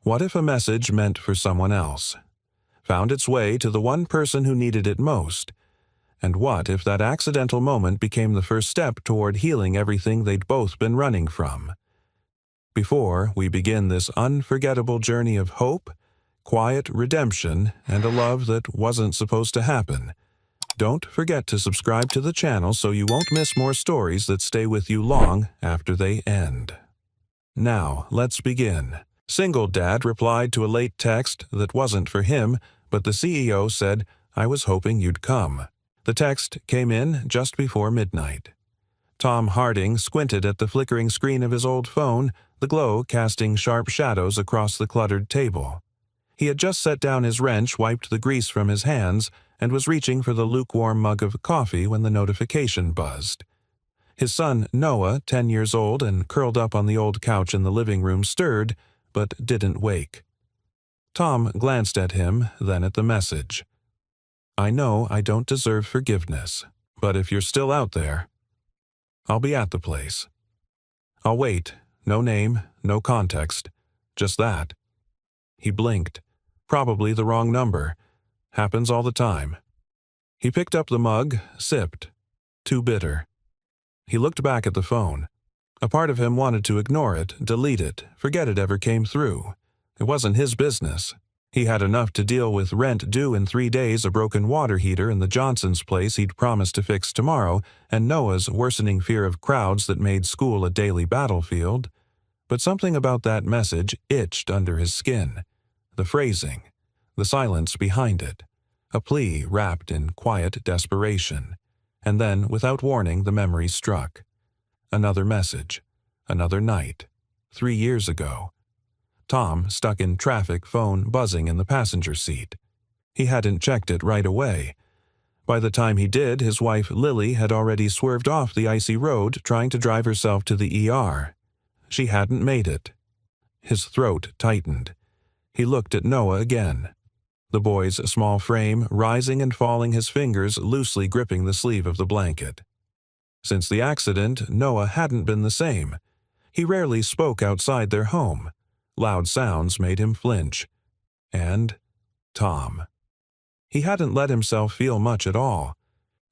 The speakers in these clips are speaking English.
What if a message meant for someone else found its way to the one person who needed it most? And what if that accidental moment became the first step toward healing everything they'd both been running from? Before we begin this unforgettable journey of hope, quiet redemption, and a love that wasn't supposed to happen, don't forget to subscribe to the channel so you won't miss more stories that stay with you long after they end. Now, let's begin. Single Dad replied to a late text that wasn't for him, but the CEO said, "I was hoping you'd come." The text came in just before midnight. Tom Harding squinted at the flickering screen of his old phone, the glow casting sharp shadows across the cluttered table. He had just set down his wrench, wiped the grease from his hands, and was reaching for the lukewarm mug of coffee when the notification buzzed. His son, Noah, 10 years old and curled up on the old couch in the living room, stirred, but didn't wake. Tom glanced at him, then at the message. "I know I don't deserve forgiveness, but if you're still out there, I'll be at the place. I'll wait, no name, no context, just that." He blinked. Probably the wrong number. Happens all the time. He picked up the mug, sipped. Too bitter. He looked back at the phone. A part of him wanted to ignore it, delete it, forget it ever came through. It wasn't his business. He had enough to deal with rent due in 3 days, a broken water heater in the Johnson's place he'd promised to fix tomorrow, and Noah's worsening fear of crowds that made school a daily battlefield. But something about that message itched under his skin. The phrasing, the silence behind it, a plea wrapped in quiet desperation. And then, without warning, the memory struck. Another message. Another night. 3 years ago. Tom, stuck in traffic, phone buzzing in the passenger seat. He hadn't checked it right away. By the time he did, his wife Lily had already swerved off the icy road, trying to drive herself to the ER. She hadn't made it. His throat tightened. He looked at Noah again. The boy's small frame rising and falling, his fingers loosely gripping the sleeve of the blanket. Since the accident, Noah hadn't been the same. He rarely spoke outside their home. Loud sounds made him flinch. And Tom. He hadn't let himself feel much at all.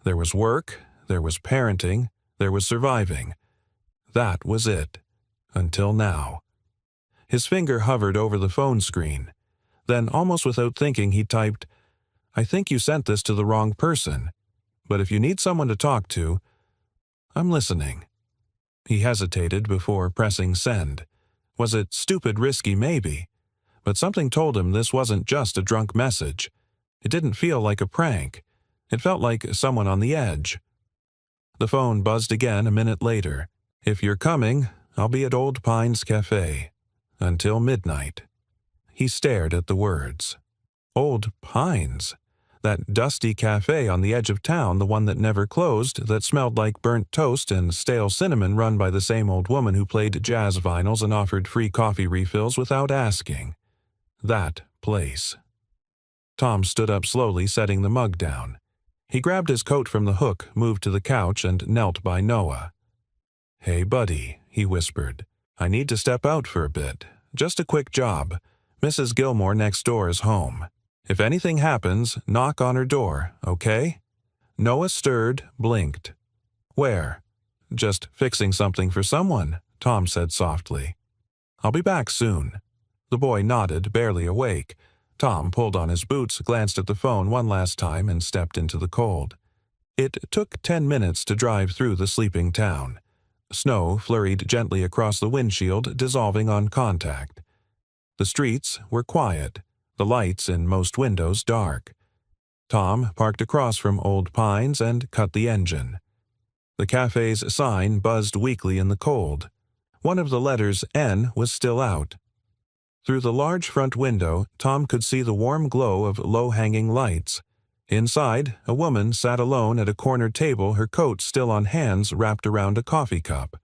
There was work, there was parenting, there was surviving. That was it. Until now. His finger hovered over the phone screen. Then, almost without thinking, he typed, "I think you sent this to the wrong person. But if you need someone to talk to, I'm listening." He hesitated before pressing send. Was it stupid, risky? Maybe. But something told him this wasn't just a drunk message. It didn't feel like a prank. It felt like someone on the edge. The phone buzzed again a minute later. "If you're coming, I'll be at Old Pines Cafe. Until midnight." He stared at the words. Old Pines. That dusty cafe on the edge of town, the one that never closed, that smelled like burnt toast and stale cinnamon, run by the same old woman who played jazz vinyls and offered free coffee refills without asking. That place. Tom stood up slowly, setting the mug down. He grabbed his coat from the hook, moved to the couch, and knelt by Noah. "Hey, buddy," he whispered. "I need to step out for a bit. Just a quick job. Mrs. Gilmore next door is home. If anything happens, knock on her door, okay?" Noah stirred, blinked. "Where?" "Just fixing something for someone," Tom said softly. "I'll be back soon." The boy nodded, barely awake. Tom pulled on his boots, glanced at the phone one last time, and stepped into the cold. It took 10 minutes to drive through the sleeping town. Snow flurried gently across the windshield, dissolving on contact. The streets were quiet, the lights in most windows dark. Tom parked across from Old Pines and cut the engine. The cafe's sign buzzed weakly in the cold. One of the letters N was still out. Through the large front window, Tom could see the warm glow of low-hanging lights. Inside, a woman sat alone at a corner table, her coat still on hands wrapped around a coffee cup.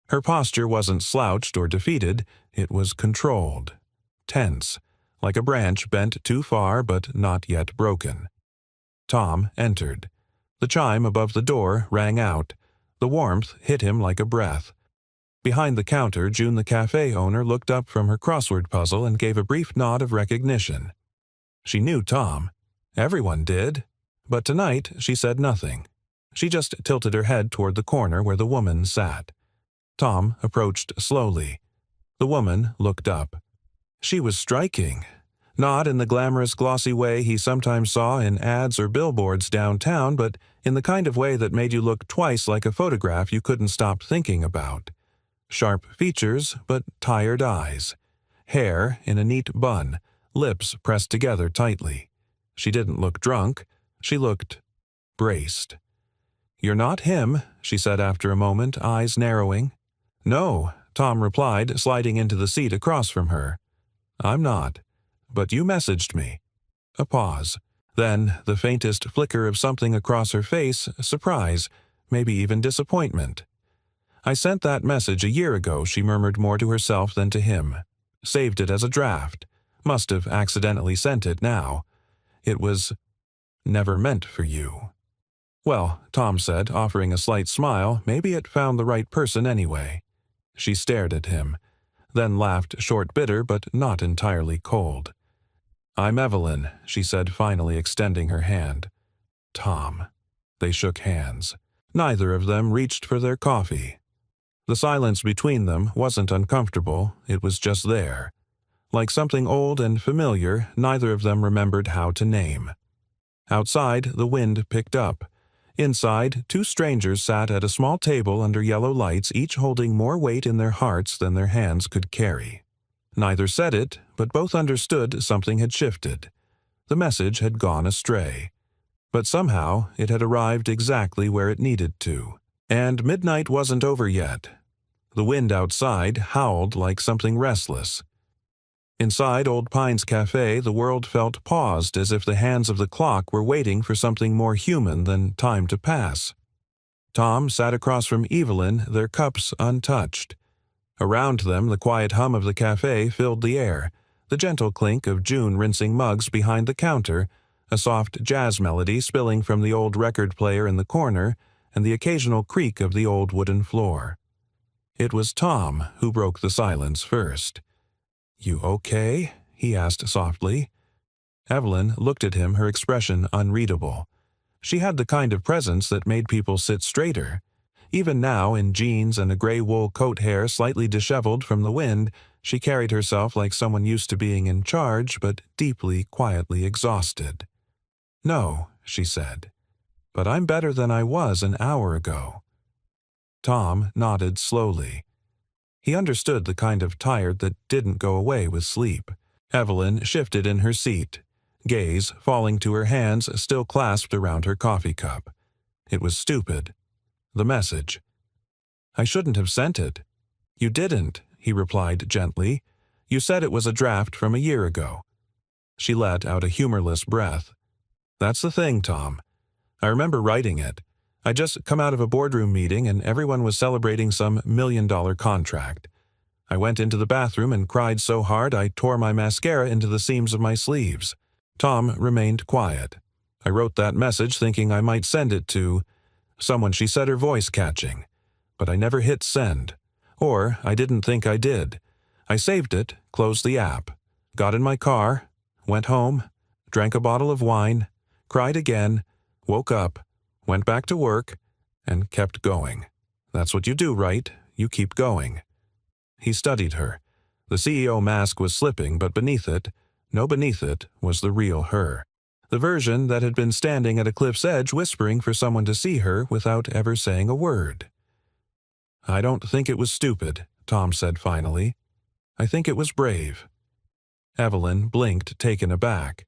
Her posture wasn't slouched or defeated, it was controlled. Tense, like a branch bent too far but not yet broken. Tom entered. The chime above the door rang out. The warmth hit him like a breath. Behind the counter, June the cafe owner looked up from her crossword puzzle and gave a brief nod of recognition. She knew Tom. Everyone did. But tonight she said nothing. She just tilted her head toward the corner where the woman sat. Tom approached slowly. The woman looked up. She was striking. Not in the glamorous, glossy way he sometimes saw in ads or billboards downtown, but in the kind of way that made you look twice like a photograph you couldn't stop thinking about. Sharp features, but tired eyes. Hair in a neat bun, lips pressed together tightly. She didn't look drunk. She looked braced. "You're not him," she said after a moment, eyes narrowing. "No," Tom replied, sliding into the seat across from her. "I'm not. But you messaged me." A pause. Then the faintest flicker of something across her face, surprise, maybe even disappointment. "I sent that message a year ago," she murmured more to herself than to him. "Saved it as a draft. Must have accidentally sent it now. It was never meant for you." "Well," Tom said, offering a slight smile, "maybe it found the right person anyway." She stared at him, then laughed short bitter but not entirely cold. "I'm Evelyn," she said, finally extending her hand. "Tom." They shook hands. Neither of them reached for their coffee. The silence between them wasn't uncomfortable, it was just there. Like something old and familiar, neither of them remembered how to name. Outside, the wind picked up. Inside, two strangers sat at a small table under yellow lights, each holding more weight in their hearts than their hands could carry. Neither said it, but both understood something had shifted. The message had gone astray. But somehow it had arrived exactly where it needed to. And midnight wasn't over yet. The wind outside howled like something restless. Inside Old Pines Cafe, the world felt paused, as if the hands of the clock were waiting for something more human than time to pass. Tom sat across from Evelyn, their cups untouched. Around them, the quiet hum of the cafe filled the air, the gentle clink of June rinsing mugs behind the counter, a soft jazz melody spilling from the old record player in the corner, and the occasional creak of the old wooden floor. It was Tom who broke the silence first. "You okay?" he asked softly. Evelyn looked at him, her expression unreadable. She had the kind of presence that made people sit straighter. Even now, in jeans and a gray wool coat, hair slightly disheveled from the wind, she carried herself like someone used to being in charge, but deeply, quietly exhausted. "No," she said. "But I'm better than I was an hour ago." Tom nodded slowly. He understood the kind of tired that didn't go away with sleep. Evelyn shifted in her seat, gaze falling to her hands still clasped around her coffee cup. It was stupid. The message. "I shouldn't have sent it." "You didn't," he replied gently. "You said it was a draft from a year ago." She let out a humorless breath. "That's the thing, Tom. I remember writing it. I'd just come out of a boardroom meeting and everyone was celebrating some $1 million contract. I went into the bathroom and cried so hard I tore my mascara into the seams of my sleeves." Tom remained quiet. "I wrote that message thinking I might send it to someone," she said, her voice catching. "But I never hit send. Or I didn't think I did. I saved it, closed the app, got in my car, went home, drank a bottle of wine, cried again, woke up, went back to work, and kept going. That's what you do, right? You keep going." He studied her. The CEO mask was slipping, but beneath it, was the real her. The version that had been standing at a cliff's edge whispering for someone to see her without ever saying a word. "I don't think it was stupid," Tom said finally. "I think it was brave." Evelyn blinked, taken aback.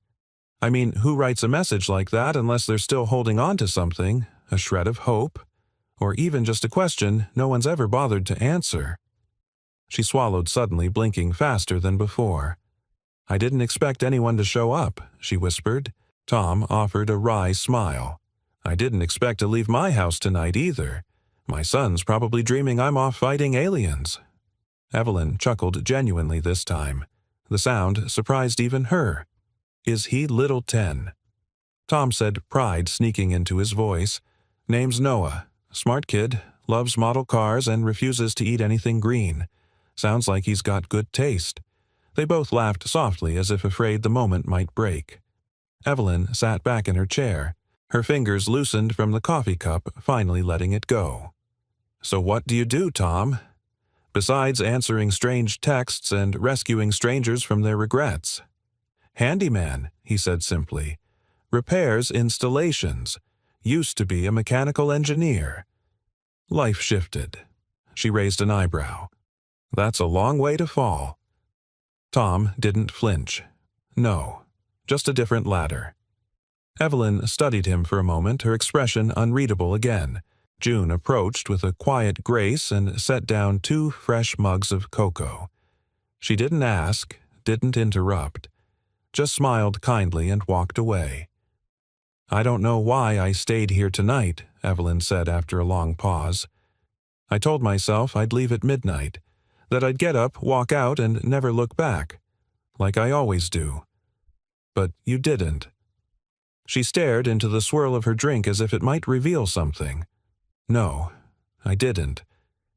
"I mean, who writes a message like that unless they're still holding on to something, a shred of hope? Or even just a question no one's ever bothered to answer?" She swallowed suddenly, blinking faster than before. "I didn't expect anyone to show up," she whispered. Tom offered a wry smile. "I didn't expect to leave my house tonight either. My son's probably dreaming I'm off fighting aliens." Evelyn chuckled genuinely this time. The sound surprised even her. "Is he little 10? Tom said, pride sneaking into his voice. "Name's Noah. Smart kid. loves model cars and refuses to eat anything green. Sounds like he's got good taste." They both laughed softly as if afraid the moment might break. Evelyn sat back in her chair. Her fingers loosened from the coffee cup, finally letting it go. "So what do you do, Tom? Besides answering strange texts and rescuing strangers from their regrets?" "Handyman," he said simply. "Repairs installations. Used to be a mechanical engineer." Life shifted. She raised an eyebrow. "That's a long way to fall." Tom didn't flinch. No, just a different ladder. Evelyn studied him for a moment, her expression unreadable again. June approached with a quiet grace and set down 2 fresh mugs of cocoa. She didn't ask, didn't interrupt, just smiled kindly and walked away. "I don't know why I stayed here tonight," Evelyn said after a long pause. "I told myself I'd leave at midnight, that I'd get up, walk out, and never look back, like I always do. But you didn't." She stared into the swirl of her drink as if it might reveal something. "No, I didn't,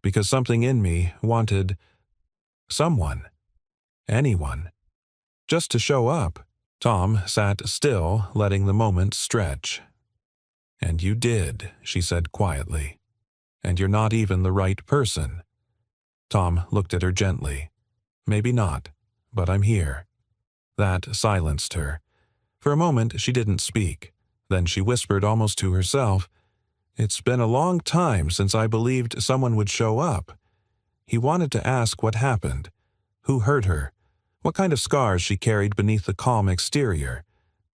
because something in me wanted someone, anyone, just to show up." Tom sat still, letting the moment stretch. "And you did," she said quietly. "And you're not even the right person." Tom looked at her gently. "Maybe not, but I'm here." That silenced her. For a moment she didn't speak. Then she whispered almost to herself, "It's been a long time since I believed someone would show up." He wanted to ask what happened. Who hurt her? What kind of scars she carried beneath the calm exterior?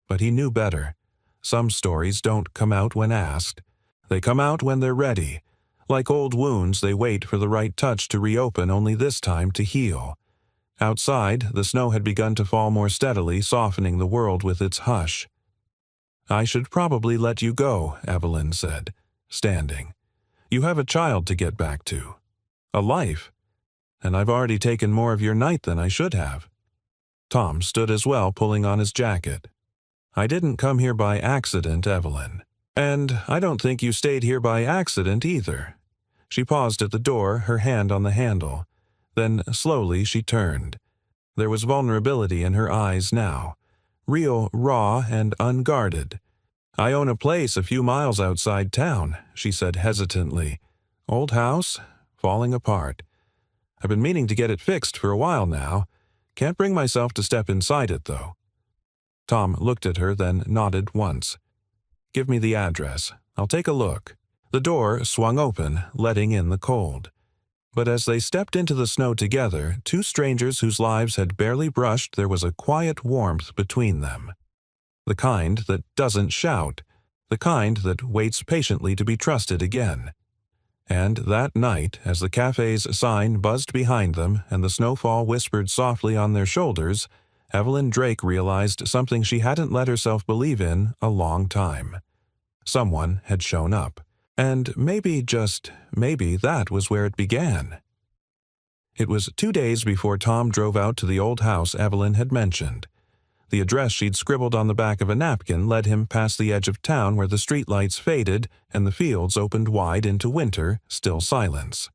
But he knew better. Some stories don't come out when asked. They come out when they're ready. Like old wounds, they wait for the right touch to reopen, only this time to heal. Outside, the snow had begun to fall more steadily, softening the world with its hush. "I should probably let you go," Evelyn said, standing. "You have a child to get back to. A life. And I've already taken more of your night than I should have." Tom stood as well, pulling on his jacket. "I didn't come here by accident, Evelyn. And I don't think you stayed here by accident either." She paused at the door, her hand on the handle. Then slowly she turned. There was vulnerability in her eyes now. Real, raw, and unguarded. "I own a place a few miles outside town," she said hesitantly. "Old house, falling apart. I've been meaning to get it fixed for a while now. Can't bring myself to step inside it, though." Tom looked at her, then nodded once. "Give me the address. I'll take a look." The door swung open, letting in the cold. But as they stepped into the snow together, 2 strangers whose lives had barely brushed, there was a quiet warmth between them. The kind that doesn't shout. The kind that waits patiently to be trusted again. And that night, as the cafe's sign buzzed behind them and the snowfall whispered softly on their shoulders, Evelyn Drake realized something she hadn't let herself believe in a long time. Someone had shown up. And maybe, just maybe, that was where it began. It was 2 days before Tom drove out to the old house Evelyn had mentioned. The address she'd scribbled on the back of a napkin led him past the edge of town where the streetlights faded and the fields opened wide into winter, still silence.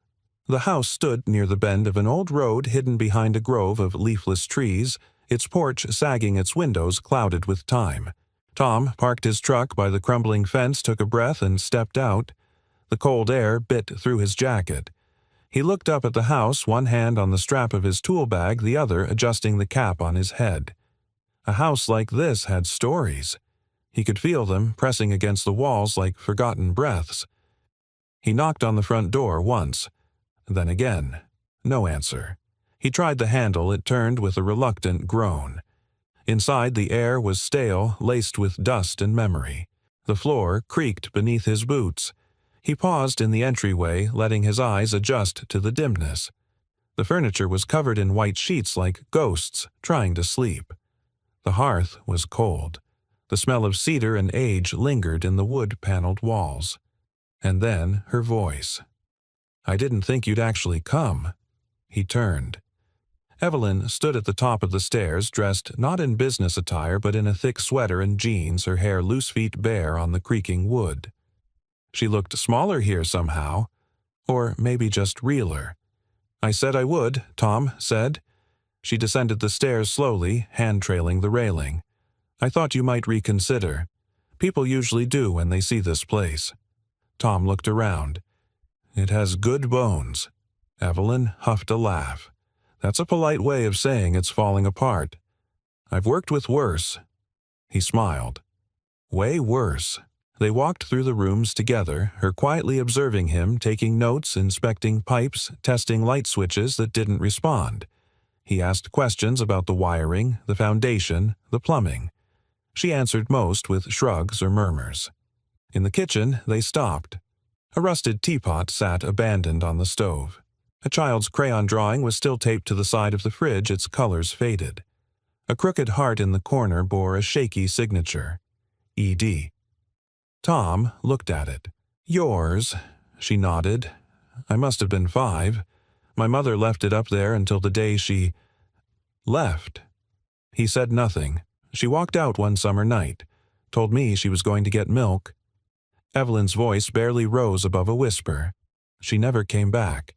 The house stood near the bend of an old road hidden behind a grove of leafless trees, its porch sagging, its windows clouded with time. Tom parked his truck by the crumbling fence, took a breath, and stepped out. The cold air bit through his jacket. He looked up at the house, one hand on the strap of his tool bag, the other adjusting the cap on his head. A house like this had stories. He could feel them pressing against the walls like forgotten breaths. He knocked on the front door once, then again. No answer. He tried the handle. It turned with a reluctant groan. Inside, the air was stale, laced with dust and memory. The floor creaked beneath his boots. He paused in the entryway, letting his eyes adjust to the dimness. The furniture was covered in white sheets like ghosts trying to sleep. The hearth was cold. The smell of cedar and age lingered in the wood-paneled walls. And then her voice. "I didn't think you'd actually come." He turned. Evelyn stood at the top of the stairs, dressed not in business attire but in a thick sweater and jeans, her hair loose, feet bare on the creaking wood. She looked smaller here somehow. Or maybe just realer. "I said I would," Tom said. She descended the stairs slowly, hand trailing the railing. "I thought you might reconsider. People usually do when they see this place." Tom looked around. "It has good bones." Evelyn huffed a laugh. "That's a polite way of saying it's falling apart. I've worked with worse." He smiled. "Way worse." They walked through the rooms together, her quietly observing him, taking notes, inspecting pipes, testing light switches that didn't respond. He asked questions about the wiring, the foundation, the plumbing. She answered most with shrugs or murmurs. In the kitchen, they stopped. A rusted teapot sat abandoned on the stove. A child's crayon drawing was still taped to the side of the fridge, its colors faded. A crooked heart in the corner bore a shaky signature. E.D. Tom looked at it. "Yours," she nodded. "I must have been 5. My mother left it up there until the day she left." He said nothing. "She walked out one summer night. Told me she was going to get milk." Evelyn's voice barely rose above a whisper. She never came back.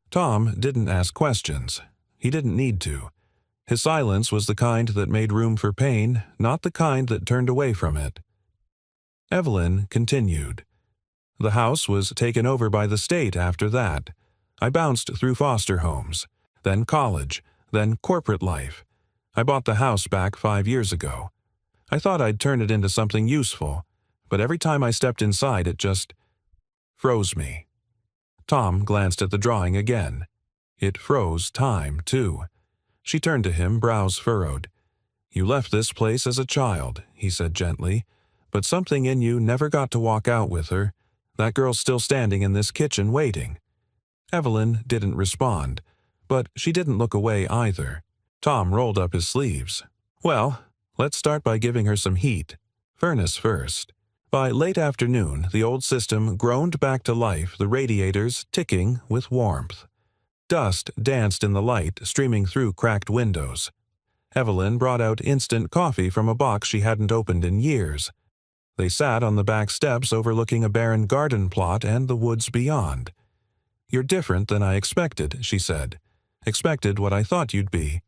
Tom didn't ask questions. He didn't need to. His silence was the kind that made room for pain, not the kind that turned away from it. Evelyn continued. "The house was taken over by the state after that. I bounced through foster homes, then college, then corporate life. I bought the house back 5 years ago. I thought I'd turn it into something useful, but every time I stepped inside it just froze me." Tom glanced at the drawing again. It froze time, too. She turned to him, brows furrowed. "You left this place as a child," he said gently, "but something in you never got to walk out with her. That girl's still standing in this kitchen waiting." Evelyn didn't respond, but she didn't look away either. Tom rolled up his sleeves. "Well, let's start by giving her some heat. Furnace first." By late afternoon, the old system groaned back to life, the radiators ticking with warmth. Dust danced in the light, streaming through cracked windows. Evelyn brought out instant coffee from a box she hadn't opened in years. They sat on the back steps overlooking a barren garden plot and the woods beyond. "You're different than I expected," she said. "Expected what I thought you'd be.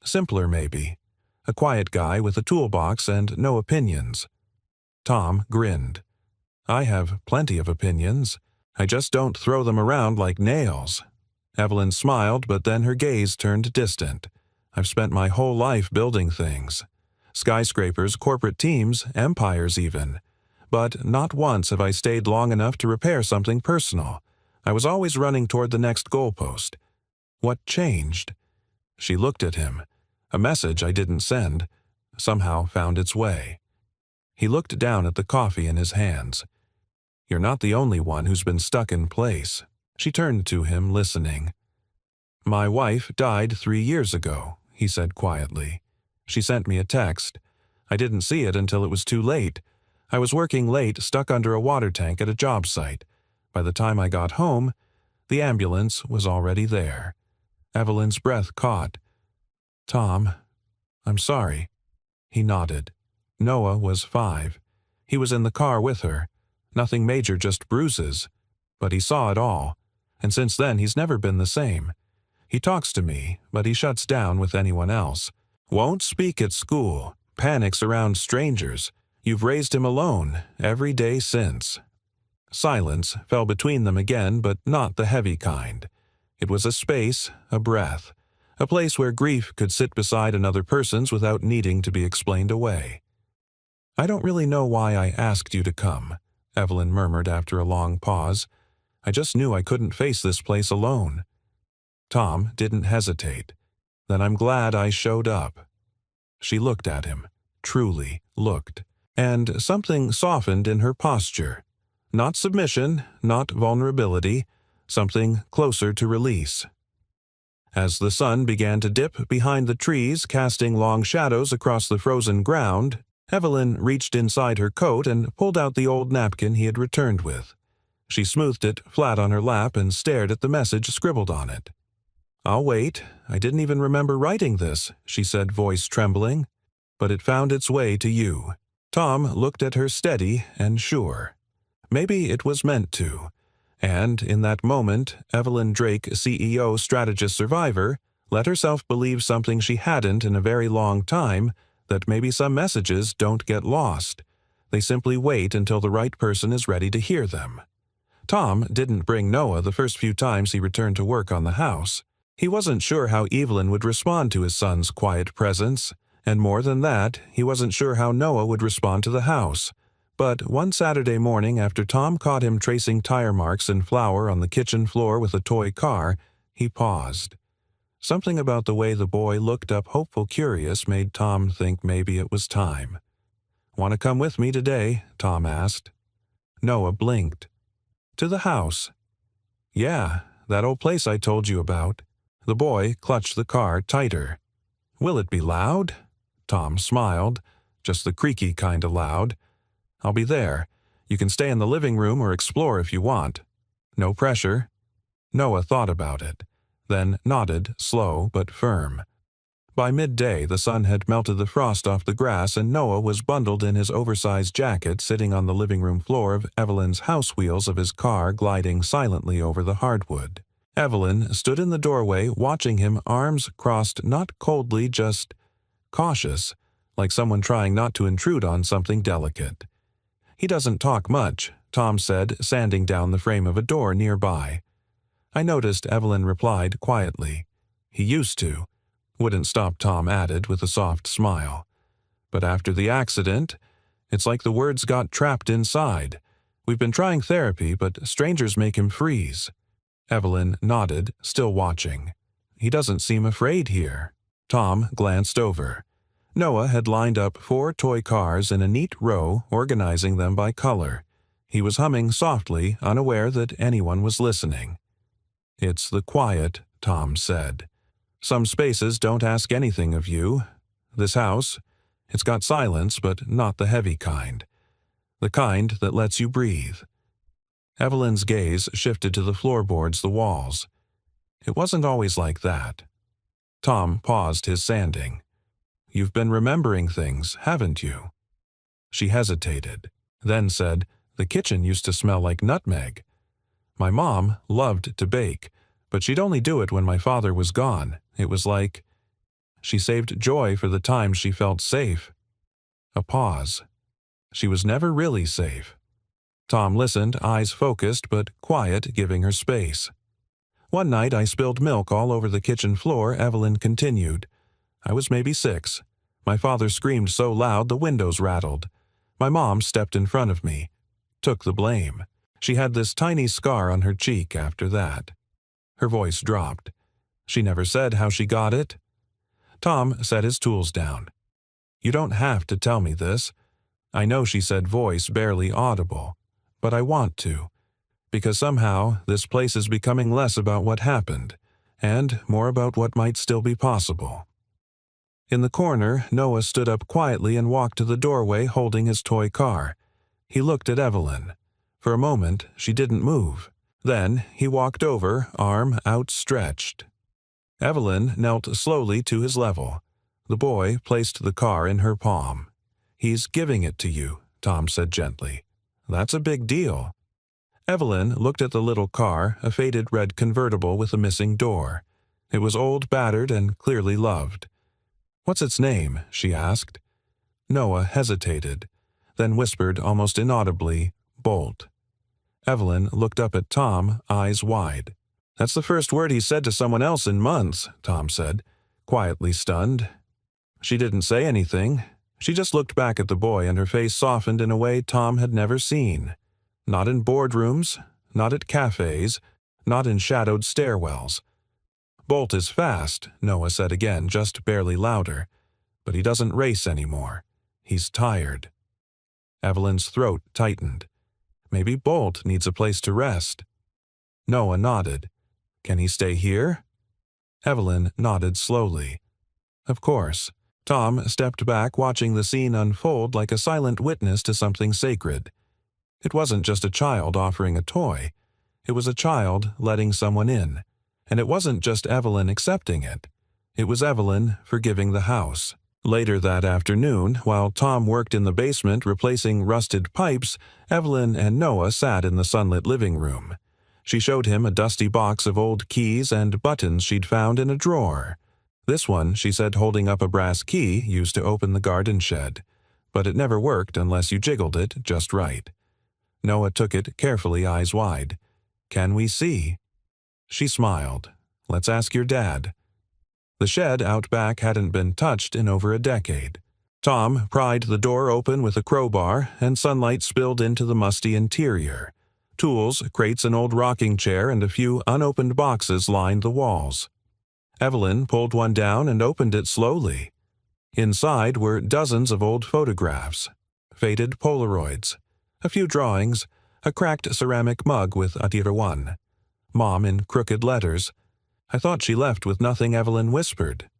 Simpler, maybe. A quiet guy with a toolbox and no opinions." Tom grinned. "I have plenty of opinions. I just don't throw them around like nails." Evelyn smiled, but then her gaze turned distant. "I've spent my whole life building things. Skyscrapers, corporate teams, empires even. But not once have I stayed long enough to repair something personal. I was always running toward the next goalpost. What changed?" She looked at him. A message I didn't send somehow found its way. He looked down at the coffee in his hands. "You're not the only one who's been stuck in place." She turned to him, listening. "My wife died 3 years ago," he said quietly. "She sent me a text. I didn't see it until it was too late. I was working late, stuck under a water tank at a job site. By the time I got home, the ambulance was already there." Evelyn's breath caught. "Tom, I'm sorry." He nodded. Noah was 5. He was in the car with her. Nothing major, just bruises. But he saw it all. And since then he's never been the same. He talks to me, but he shuts down with anyone else. Won't speak at school. Panics around strangers. You've raised him alone, every day since." Silence fell between them again, but not the heavy kind. It was a space, a breath, a place where grief could sit beside another person's without needing to be explained away. "I don't really know why I asked you to come," Evelyn murmured after a long pause. "I just knew I couldn't face this place alone." Tom didn't hesitate. "Then I'm glad I showed up." She looked at him, truly looked, and something softened in her posture. Not submission, not vulnerability, something closer to release. As the sun began to dip behind the trees, casting long shadows across the frozen ground, Evelyn reached inside her coat and pulled out the old napkin he had returned with. She smoothed it flat on her lap and stared at the message scribbled on it. "I'll wait. I didn't even remember writing this," she said, voice trembling. "But it found its way to you." Tom looked at her steady and sure. Maybe it was meant to. And in that moment, Evelyn Drake, CEO Strategist Survivor, let herself believe something she hadn't in a very long time, that maybe some messages don't get lost. They simply wait until the right person is ready to hear them. Tom didn't bring Noah the first few times he returned to work on the house. He wasn't sure how Evelyn would respond to his son's quiet presence, and more than that, he wasn't sure how Noah would respond to the house. But one Saturday morning, after Tom caught him tracing tire marks in flour on the kitchen floor with a toy car, he paused. Something about the way the boy looked up hopeful curious made Tom think maybe it was time. "Want to come with me today?" Tom asked. Noah blinked. "To the house?" "Yeah, that old place I told you about." The boy clutched the car tighter. "Will it be loud?" Tom smiled. "Just the creaky kind of loud. I'll be there. You can stay in the living room or explore if you want. No pressure." Noah thought about it, then nodded, slow but firm. By midday, the sun had melted the frost off the grass, and Noah was bundled in his oversized jacket sitting on the living room floor of Evelyn's house wheels of his car gliding silently over the hardwood. Evelyn stood in the doorway watching him, arms crossed, not coldly, just cautious, like someone trying not to intrude on something delicate. "He doesn't talk much," Tom said, sanding down the frame of a door nearby. "I noticed," Evelyn replied quietly. "He used to." Wouldn't stop, Tom added with a soft smile. "But after the accident, it's like the words got trapped inside. We've been trying therapy, but strangers make him freeze." Evelyn nodded, still watching. "He doesn't seem afraid here." Tom glanced over. Noah had lined up 4 toy cars in a neat row, organizing them by color. He was humming softly, unaware that anyone was listening. "It's the quiet," Tom said. "Some spaces don't ask anything of you. This house, it's got silence, but not the heavy kind. The kind that lets you breathe." Evelyn's gaze shifted to the floorboards, the walls. "It wasn't always like that." Tom paused his sanding. "You've been remembering things, haven't you?" She hesitated, then said, "The kitchen used to smell like nutmeg. My mom loved to bake, but she'd only do it when my father was gone. It was like she saved joy for the times she felt safe." A pause. She was never really safe. Tom listened, eyes focused but quiet, giving her space. "One night I spilled milk all over the kitchen floor," Evelyn continued. "I was maybe 6. My father screamed so loud the windows rattled. My mom stepped in front of me, took the blame. She had this tiny scar on her cheek after that." Her voice dropped. "She never said how she got it?" Tom set his tools down. "You don't have to tell me this. I know," she said, voice barely audible. "But I want to. Because somehow this place is becoming less about what happened, and more about what might still be possible." In the corner, Noah stood up quietly and walked to the doorway holding his toy car. He looked at Evelyn. For a moment, she didn't move. Then he walked over, arm outstretched. Evelyn knelt slowly to his level. The boy placed the car in her palm. "He's giving it to you," Tom said gently. "That's a big deal." Evelyn looked at the little car, a faded red convertible with a missing door. It was old, battered, and clearly loved. "What's its name?" she asked. Noah hesitated, then whispered almost inaudibly, "Bolt." Evelyn looked up at Tom, eyes wide. "That's the first word he's said to someone else in months," Tom said, quietly stunned. She didn't say anything. She just looked back at the boy, and her face softened in a way Tom had never seen. Not in boardrooms, not at cafes, not in shadowed stairwells. "Bolt is fast," Noah said again, just barely louder. "But he doesn't race anymore. He's tired." Evelyn's throat tightened. Maybe Bolt needs a place to rest. Noah nodded. "Can he stay here?" Evelyn nodded slowly. "Of course." Tom stepped back, watching the scene unfold like a silent witness to something sacred. It wasn't just a child offering a toy. It was a child letting someone in. And it wasn't just Evelyn accepting it. It was Evelyn forgiving the house. Later that afternoon, while Tom worked in the basement replacing rusted pipes, Evelyn and Noah sat in the sunlit living room. She showed him a dusty box of old keys and buttons she'd found in a drawer. This one, she said, holding up a brass key, used to open the garden shed, but it never worked unless you jiggled it just right. Noah took it carefully, eyes wide. "Can we see?" She smiled. "Let's ask your dad." The shed out back hadn't been touched in over a decade. Tom pried the door open with a crowbar, and sunlight spilled into the musty interior. Tools, crates, an old rocking chair, and a few unopened boxes lined the walls. Evelyn pulled one down and opened it slowly. Inside were dozens of old photographs, faded Polaroids, a few drawings, a cracked ceramic mug with Atirawan. Mom in crooked letters. "I thought she left with nothing," Evelyn whispered.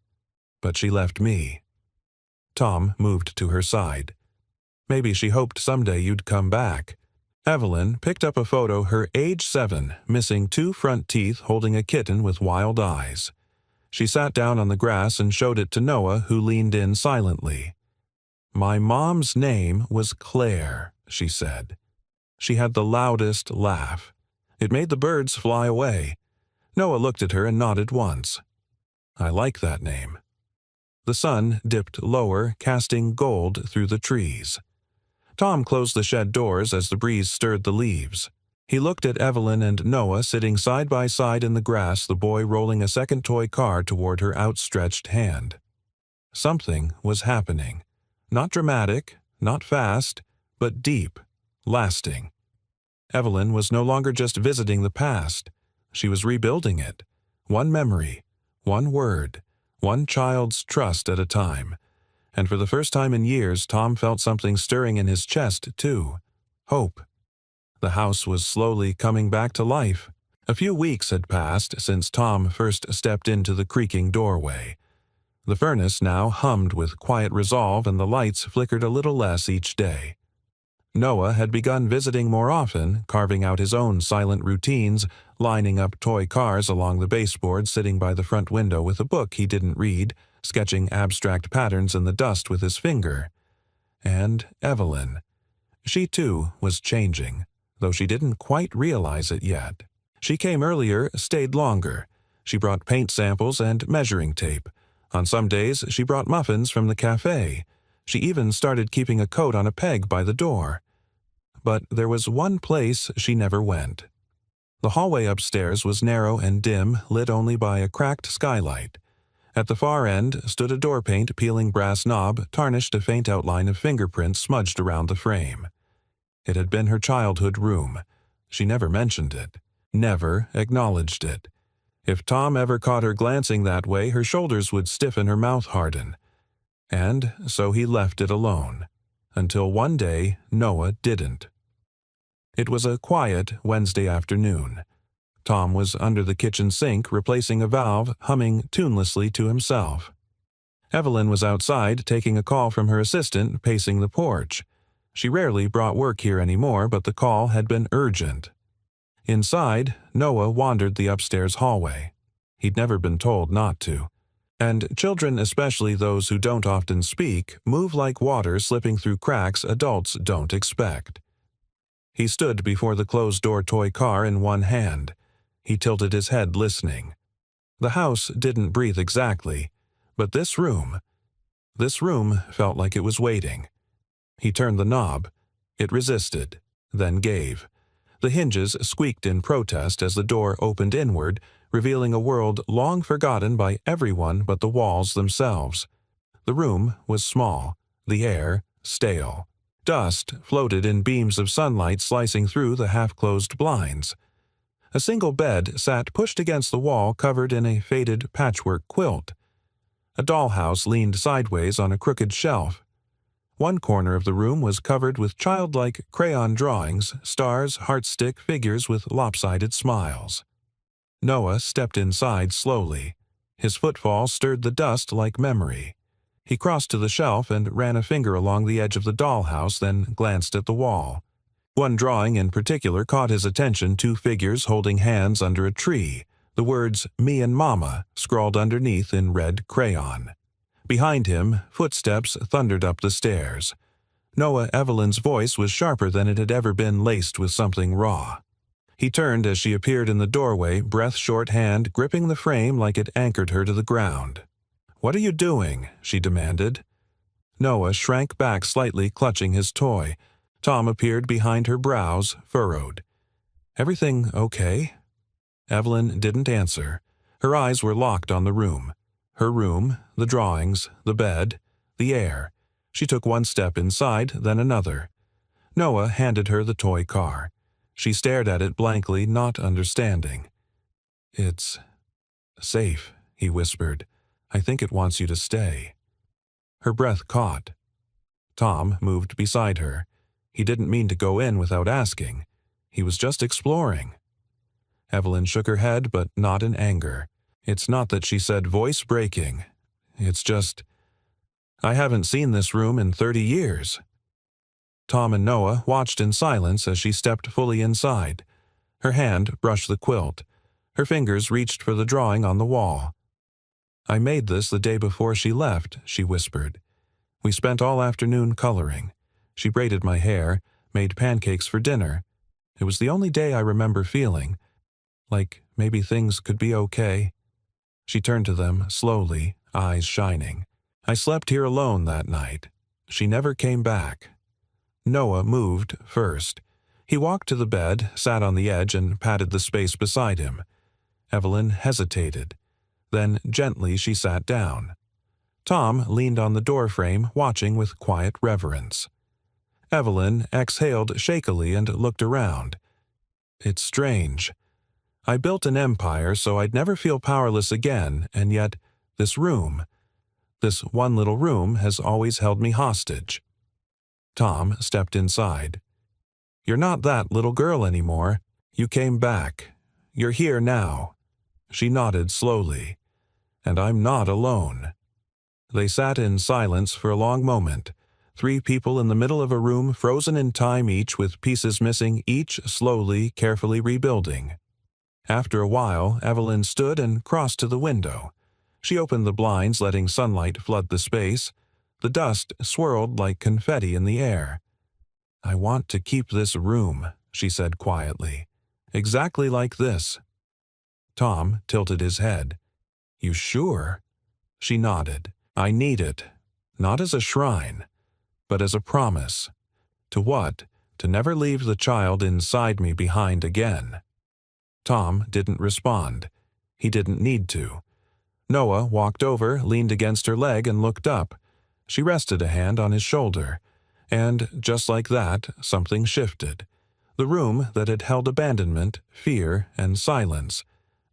"But she left me." Tom moved to her side. "Maybe she hoped someday you'd come back." Evelyn picked up a photo, her age 7, missing 2 front teeth, holding a kitten with wild eyes. She sat down on the grass and showed it to Noah, who leaned in silently. "My mom's name was Claire," she said. She had the loudest laugh. It made the birds fly away. Noah looked at her and nodded once. "I like that name." The sun dipped lower, casting gold through the trees. Tom closed the shed doors as the breeze stirred the leaves. He looked at Evelyn and Noah sitting side by side in the grass, the boy rolling a second toy car toward her outstretched hand. Something was happening. Not dramatic, not fast, but deep, lasting. Evelyn was no longer just visiting the past. She was rebuilding it. One memory, one word, one child's trust at a time. And for the first time in years, Tom felt something stirring in his chest, too. Hope. The house was slowly coming back to life. A few weeks had passed since Tom first stepped into the creaking doorway. The furnace now hummed with quiet resolve, and the lights flickered a little less each day. Noah had begun visiting more often, carving out his own silent routines, lining up toy cars along the baseboard, sitting by the front window with a book he didn't read, sketching abstract patterns in the dust with his finger. And Evelyn. She, too, was changing, though she didn't quite realize it yet. She came earlier, stayed longer. She brought paint samples and measuring tape. On some days, she brought muffins from the cafe. She even started keeping a coat on a peg by the door. But there was one place she never went. The hallway upstairs was narrow and dim, lit only by a cracked skylight. At the far end stood a door-paint peeling brass knob, tarnished, a faint outline of fingerprints smudged around the frame. It had been her childhood room. She never mentioned it, never acknowledged it. If Tom ever caught her glancing that way, her shoulders would stiffen, her mouth harden. And so he left it alone, until one day Noah didn't. It was a quiet Wednesday afternoon. Tom was under the kitchen sink, replacing a valve, humming tunelessly to himself. Evelyn was outside, taking a call from her assistant, pacing the porch. She rarely brought work here anymore, but the call had been urgent. Inside, Noah wandered the upstairs hallway. He'd never been told not to. And children, especially those who don't often speak, move like water slipping through cracks adults don't expect. He stood before the closed-door toy car in one hand. He tilted his head, listening. The house didn't breathe exactly, but this room felt like it was waiting. He turned the knob. It resisted, then gave. The hinges squeaked in protest as the door opened inward, revealing a world long forgotten by everyone but the walls themselves. The room was small, the air stale. Dust floated in beams of sunlight slicing through the half-closed blinds. A single bed sat pushed against the wall, covered in a faded patchwork quilt. A dollhouse leaned sideways on a crooked shelf. One corner of the room was covered with childlike crayon drawings, stars, heartstick figures with lopsided smiles. Noah stepped inside slowly. His footfall stirred the dust like memory. He crossed to the shelf and ran a finger along the edge of the dollhouse, then glanced at the wall. One drawing in particular caught his attention, 2 figures holding hands under a tree, the words "Me and Mama" scrawled underneath in red crayon. Behind him, footsteps thundered up the stairs. Noah Evelyn's voice was sharper than it had ever been, laced with something raw. He turned as she appeared in the doorway, breath-short hand gripping the frame like it anchored her to the ground. "What are you doing?" she demanded. Noah shrank back slightly, clutching his toy. Tom appeared behind her brows, furrowed. "Everything okay?" Evelyn didn't answer. Her eyes were locked on the room. Her room, the drawings, the bed, the air. She took one step inside, then another. Noah handed her the toy car. She stared at it blankly, not understanding. "It's safe," he whispered. "I think it wants you to stay." Her breath caught. Tom moved beside her. He didn't mean to go in without asking. He was just exploring. Evelyn shook her head, but not in anger. "It's not that," she said, voice breaking. "It's just, I haven't seen this room in 30 years. Tom and Noah watched in silence as she stepped fully inside. Her hand brushed the quilt. Her fingers reached for the drawing on the wall. "I made this the day before she left," she whispered. "We spent all afternoon coloring. She braided my hair, made pancakes for dinner. It was the only day I remember feeling like maybe things could be okay." She turned to them, slowly, eyes shining. "I slept here alone that night. She never came back." Noah moved first. He walked to the bed, sat on the edge, and patted the space beside him. Evelyn hesitated. Then gently she sat down. Tom leaned on the doorframe, watching with quiet reverence. Evelyn exhaled shakily and looked around. "It's strange. I built an empire so I'd never feel powerless again, and yet this room, this one little room, has always held me hostage." Tom stepped inside. "You're not that little girl anymore. You came back. You're here now." She nodded slowly. "And I'm not alone." They sat in silence for a long moment, 3 people in the middle of a room frozen in time, each with pieces missing, each slowly, carefully rebuilding. After a while, Evelyn stood and crossed to the window. She opened the blinds, letting sunlight flood the space. The dust swirled like confetti in the air. "I want to keep this room," she said quietly. "Exactly like this." Tom tilted his head. "You sure?" She nodded. "I need it. Not as a shrine, but as a promise." "To what?" "To never leave the child inside me behind again." Tom didn't respond. He didn't need to. Noah walked over, leaned against her leg, and looked up. She rested a hand on his shoulder. And, just like that, something shifted. The room that had held abandonment, fear, and silence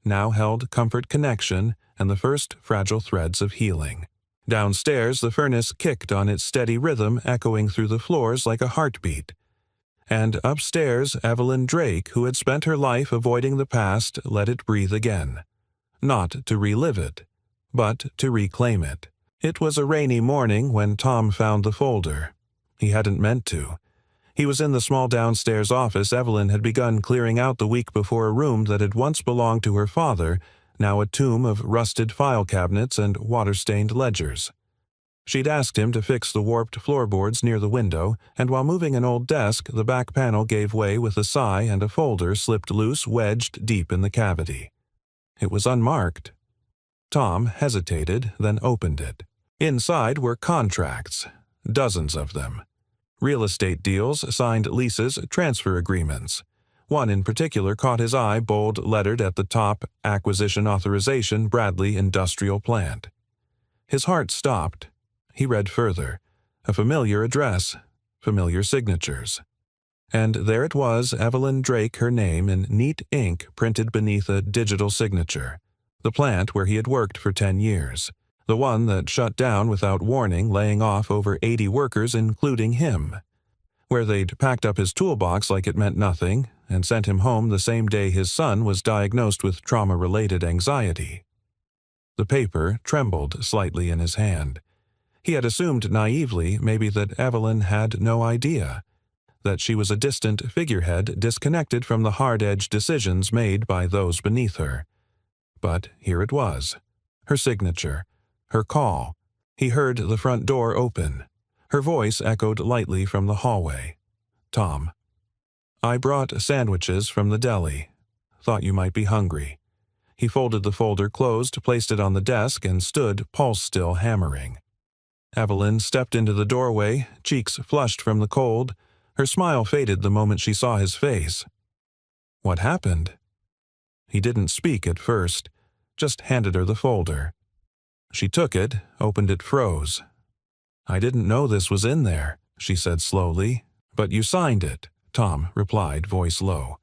now held comfort, connection, and the first fragile threads of healing. Downstairs, the furnace kicked on its steady rhythm, echoing through the floors like a heartbeat. And upstairs, Evelyn Drake, who had spent her life avoiding the past, let it breathe again. Not to relive it, but to reclaim it. It was a rainy morning when Tom found the folder. He hadn't meant to. He was in the small downstairs office Evelyn had begun clearing out the week before, a room that had once belonged to her father, now a tomb of rusted file cabinets and water-stained ledgers. She'd asked him to fix the warped floorboards near the window, and while moving an old desk, the back panel gave way with a sigh and a folder slipped loose, wedged deep in the cavity. It was unmarked. Tom hesitated, then opened it. Inside were contracts, dozens of them. Real estate deals, signed leases, transfer agreements. One in particular caught his eye, bold lettered at the top, Acquisition Authorization, Bradley Industrial Plant. His heart stopped. He read further. A familiar address, familiar signatures. And there it was, Evelyn Drake, her name in neat ink printed beneath a digital signature. The plant where he had worked for 10 years. The one that shut down without warning, laying off over 80 workers, including him. Where they'd packed up his toolbox like it meant nothing, and sent him home the same day his son was diagnosed with trauma-related anxiety. The paper trembled slightly in his hand. He had assumed naively, maybe, that Evelyn had no idea, that she was a distant figurehead disconnected from the hard-edged decisions made by those beneath her. But here it was. Her signature. Her call. He heard the front door open. Her voice echoed lightly from the hallway. "Tom." I brought sandwiches from the deli. Thought you might be hungry. He folded the folder closed, placed it on the desk, and stood, pulse still hammering. Evelyn stepped into the doorway, cheeks flushed from the cold. Her smile faded the moment she saw his face. What happened? He didn't speak at first, just handed her the folder. She took it, opened it, froze. I didn't know this was in there, she said slowly. But you signed it, Tom replied, voice low.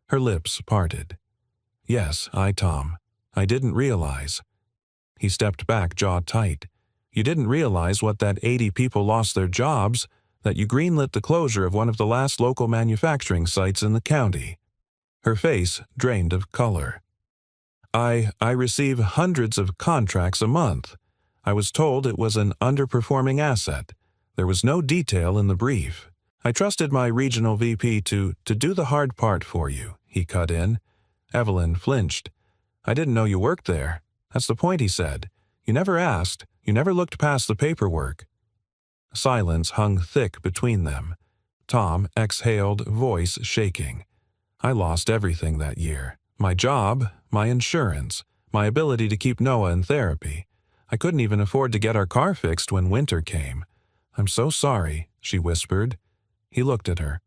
Her lips parted. Yes, Tom. I didn't realize. He stepped back, jaw tight. You didn't realize what that 80 people lost their jobs, that you greenlit the closure of one of the last local manufacturing sites in the county. Her face drained of color. I receive hundreds of contracts a month. I was told it was an underperforming asset. There was no detail in the brief. I trusted my regional VP to do the hard part for you, he cut in. Evelyn flinched. I didn't know you worked there. That's the point, he said. You never asked. You never looked past the paperwork. Silence hung thick between them. Tom exhaled, voice shaking. I lost everything that year. My job, my insurance, my ability to keep Noah in therapy. I couldn't even afford to get our car fixed when winter came. I'm so sorry, she whispered. He looked at her.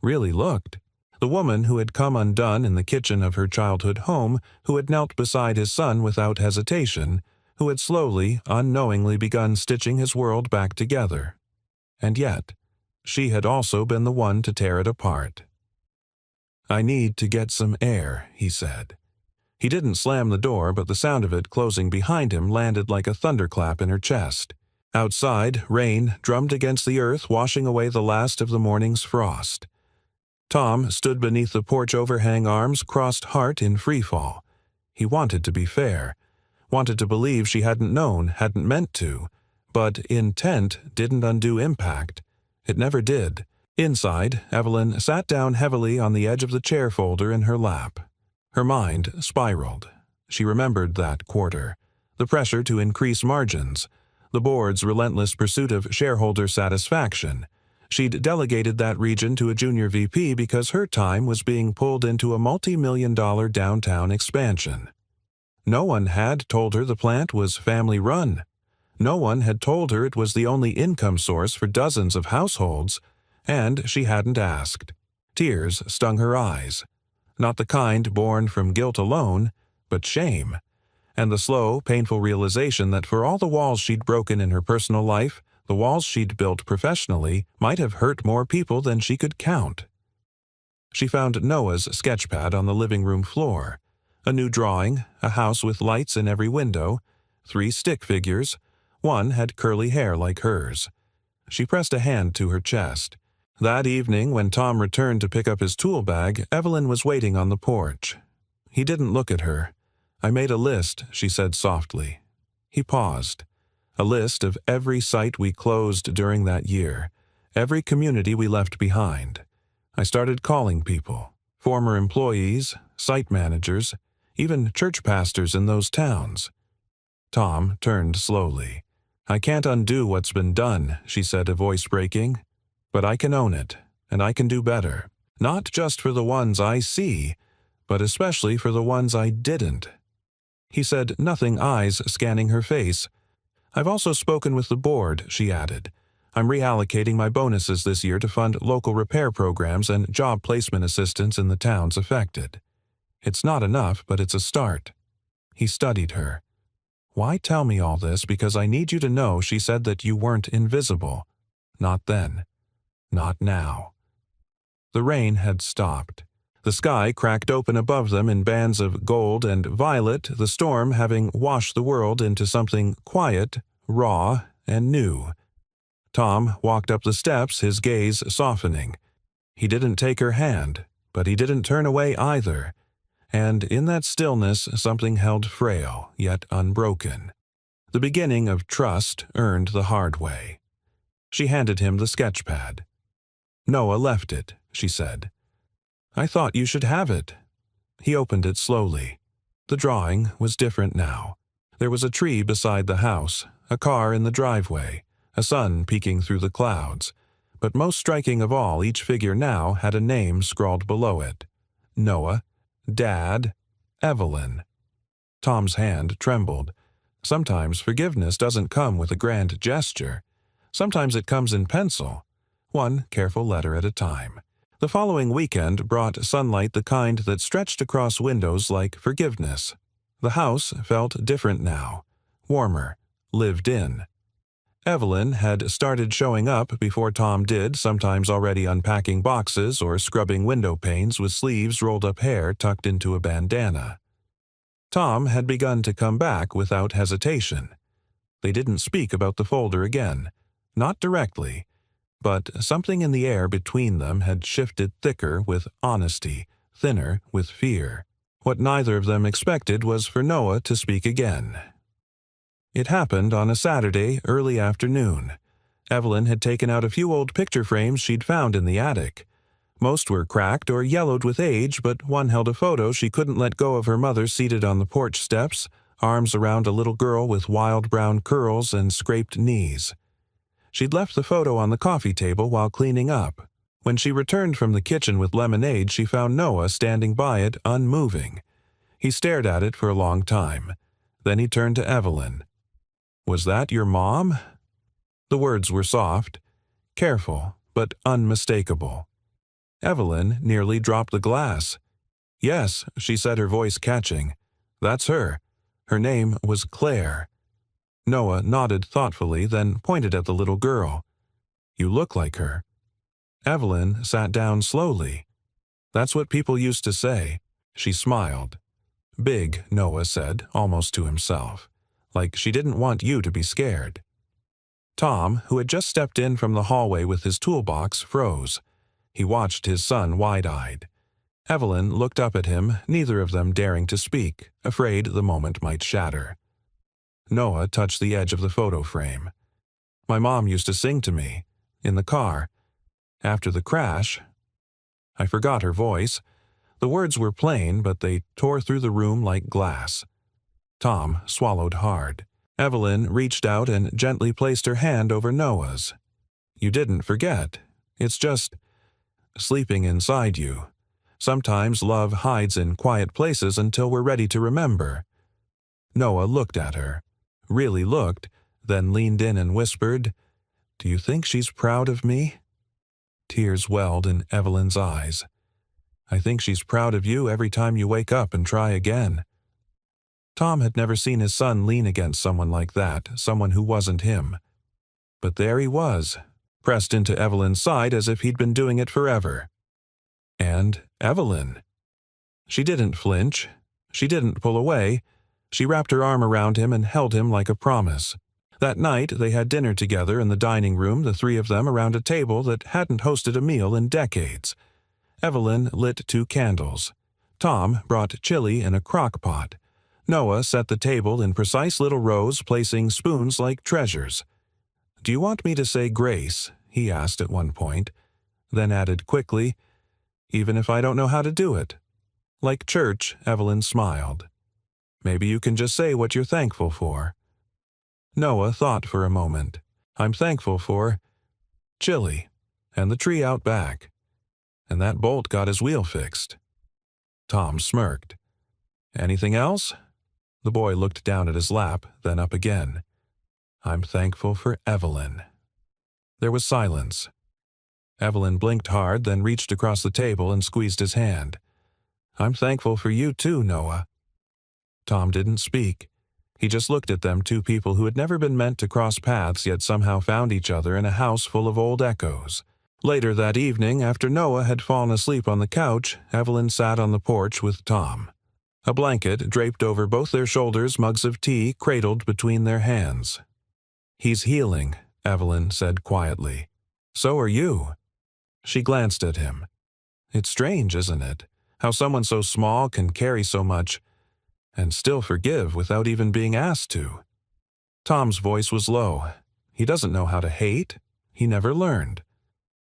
Really looked. The woman who had come undone in the kitchen of her childhood home, who had knelt beside his son without hesitation, who had slowly, unknowingly begun stitching his world back together. And yet, she had also been the one to tear it apart. I need to get some air, he said. He didn't slam the door, but the sound of it closing behind him landed like a thunderclap in her chest. Outside, rain drummed against the earth, washing away the last of the morning's frost. Tom stood beneath the porch overhang, arms crossed, heart in freefall. He wanted to be fair, wanted to believe she hadn't known, hadn't meant to, but intent didn't undo impact. It never did. Inside, Evelyn sat down heavily on the edge of the chair folder in her lap. Her mind spiraled. She remembered that quarter, the pressure to increase margins, the board's relentless pursuit of shareholder satisfaction. She'd delegated that region to a junior VP because her time was being pulled into a multi-million-dollar downtown expansion. No one had told her the plant was family-run. No one had told her it was the only income source for dozens of households, and she hadn't asked. Tears stung her eyes. Not the kind born from guilt alone, but shame. And the slow, painful realization that for all the walls she'd broken in her personal life, the walls she'd built professionally might have hurt more people than she could count. She found Noah's sketchpad on the living room floor. A new drawing, a house with lights in every window, 3 stick figures. One had curly hair like hers. She pressed a hand to her chest. That evening, when Tom returned to pick up his tool bag, Evelyn was waiting on the porch. He didn't look at her. I made a list, she said softly. He paused. A list of every site we closed during that year, every community we left behind. I started calling people, former employees, site managers, even church pastors in those towns. Tom turned slowly. I can't undo what's been done, she said, a voice breaking. But I can own it, and I can do better. Not just for the ones I see, but especially for the ones I didn't. He said nothing, eyes scanning her face. I've also spoken with the board, she added. I'm reallocating my bonuses this year to fund local repair programs and job placement assistance in the towns affected. It's not enough, but it's a start. He studied her. Why tell me all this? Because I need you to know, she said, that you weren't invisible. Not then. Not now. The rain had stopped. The sky cracked open above them in bands of gold and violet, the storm having washed the world into something quiet, raw, and new. Tom walked up the steps, his gaze softening. He didn't take her hand, but he didn't turn away either. And in that stillness, something held frail, yet unbroken. The beginning of trust earned the hard way. She handed him the sketchpad. Noah left it, she said. I thought you should have it. He opened it slowly. The drawing was different now. There was a tree beside the house, a car in the driveway, a sun peeking through the clouds. But most striking of all, each figure now had a name scrawled below it. Noah, Dad, Evelyn. Tom's hand trembled. Sometimes forgiveness doesn't come with a grand gesture. Sometimes it comes in pencil, one careful letter at a time. The following weekend brought sunlight the kind that stretched across windows like forgiveness. The house felt different now, warmer, lived in. Evelyn had started showing up before Tom did, sometimes already unpacking boxes or scrubbing window panes with sleeves rolled up hair tucked into a bandana. Tom had begun to come back without hesitation. They didn't speak about the folder again, not directly, but something in the air between them had shifted thicker with honesty, thinner with fear. What neither of them expected was for Noah to speak again. It happened on a Saturday early afternoon. Evelyn had taken out a few old picture frames she'd found in the attic. Most were cracked or yellowed with age, but one held a photo she couldn't let go of her mother seated on the porch steps, arms around a little girl with wild brown curls and scraped knees. She'd left the photo on the coffee table while cleaning up. When she returned from the kitchen with lemonade, she found Noah standing by it, unmoving. He stared at it for a long time. Then he turned to Evelyn. "Was that your mom?" The words were soft, careful, but unmistakable. Evelyn nearly dropped the glass. "Yes," she said, her voice catching. "That's her. Her name was Claire." Noah nodded thoughtfully, then pointed at the little girl. "You look like her." Evelyn sat down slowly. "That's what people used to say." She smiled. "Big," Noah said, almost to himself. Like she didn't want you to be scared. Tom, who had just stepped in from the hallway with his toolbox, froze. He watched his son wide-eyed. Evelyn looked up at him, neither of them daring to speak, afraid the moment might shatter. Noah touched the edge of the photo frame. "My mom used to sing to me, in the car. After the crash." I forgot her voice. The words were plain, but they tore through the room like glass. Tom swallowed hard. Evelyn reached out and gently placed her hand over Noah's. "You didn't forget. It's just sleeping inside you. Sometimes love hides in quiet places until we're ready to remember." Noah looked at her, really looked, then leaned in and whispered, "Do you think she's proud of me?" Tears welled in Evelyn's eyes. "I think she's proud of you every time you wake up and try again." Tom had never seen his son lean against someone like that, someone who wasn't him. But there he was, pressed into Evelyn's side as if he'd been doing it forever. And Evelyn. She didn't flinch. She didn't pull away. She wrapped her arm around him and held him like a promise. That night they had dinner together in the dining room, the three of them around a table that hadn't hosted a meal in decades. Evelyn lit 2 candles. Tom brought chili in a crock pot. Noah set the table in precise little rows, placing spoons like treasures. "Do you want me to say grace?" he asked at one point, then added quickly, "Even if I don't know how to do it?" Like church, Evelyn smiled. "Maybe you can just say what you're thankful for." Noah thought for a moment. "I'm thankful for chili, and the tree out back, and that Bolt got his wheel fixed." Tom smirked. "Anything else?" The boy looked down at his lap, then up again. "I'm thankful for Evelyn." There was silence. Evelyn blinked hard, then reached across the table and squeezed his hand. "I'm thankful for you too, Noah." Tom didn't speak. He just looked at them, 2 people who had never been meant to cross paths yet somehow found each other in a house full of old echoes. Later that evening, after Noah had fallen asleep on the couch, Evelyn sat on the porch with Tom. A blanket draped over both their shoulders, mugs of tea cradled between their hands. "He's healing," Evelyn said quietly. "So are you." She glanced at him. "It's strange, isn't it? How someone so small can carry so much and still forgive without even being asked to." Tom's voice was low. "He doesn't know how to hate. He never learned.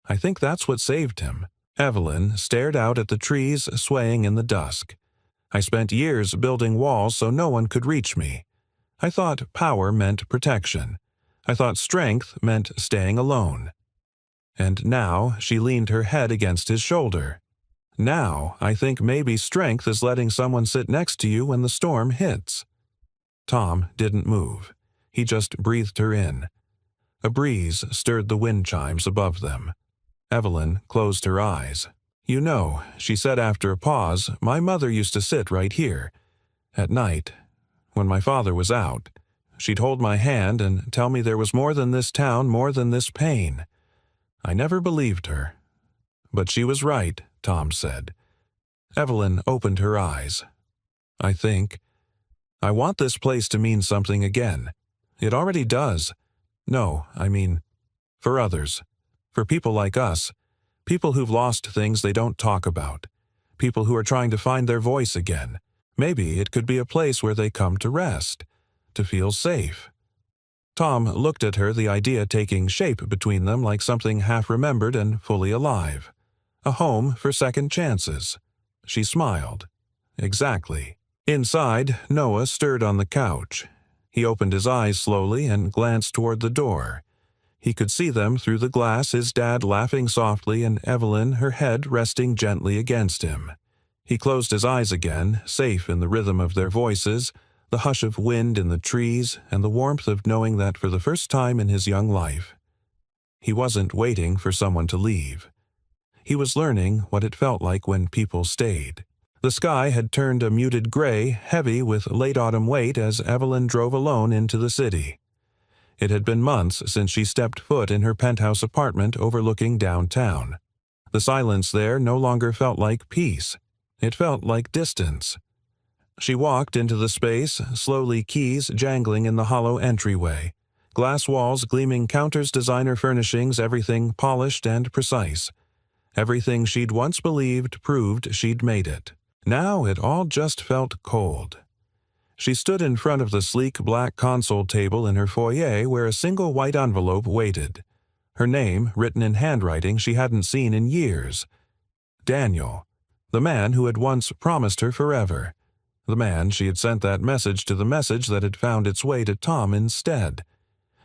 I think that's what saved him." Evelyn stared out at the trees swaying in the dusk. "I spent years building walls so no one could reach me. I thought power meant protection. I thought strength meant staying alone. And now she leaned her head against his shoulder. Now I think maybe strength is letting someone sit next to you when the storm hits. Tom didn't move. He just breathed her in. A breeze stirred the wind chimes above them. Evelyn closed her eyes. "You know," she said after a pause, "my mother used to sit right here. At night, when my father was out, she'd hold my hand and tell me there was more than this town, more than this pain. I never believed her. But she was right," Tom said. Evelyn opened her eyes. "I want this place to mean something again. It already does. No, I mean, for others. For people like us. People who've lost things they don't talk about. People who are trying to find their voice again. Maybe it could be a place where they come to rest. To feel safe." Tom looked at her, the idea taking shape between them like something half-remembered and fully alive. A home for second chances. She smiled. Exactly. Inside, Noah stirred on the couch. He opened his eyes slowly and glanced toward the door. He could see them through the glass, his dad laughing softly and Evelyn, her head resting gently against him. He closed his eyes again, safe in the rhythm of their voices, the hush of wind in the trees, and the warmth of knowing that for the first time in his young life, he wasn't waiting for someone to leave. He was learning what it felt like when people stayed. The sky had turned a muted gray, heavy with late autumn weight as Evelyn drove alone into the city. It had been months since she stepped foot in her penthouse apartment overlooking downtown. The silence there no longer felt like peace. It felt like distance. She walked into the space, slowly keys jangling in the hollow entryway. Glass walls, gleaming counters, designer furnishings, everything polished and precise. Everything she'd once believed proved she'd made it. Now it all just felt cold. She stood in front of the sleek black console table in her foyer where a single white envelope waited. Her name, written in handwriting she hadn't seen in years. Daniel. The man who had once promised her forever. The man she had sent that message to, the message that had found its way to Tom instead.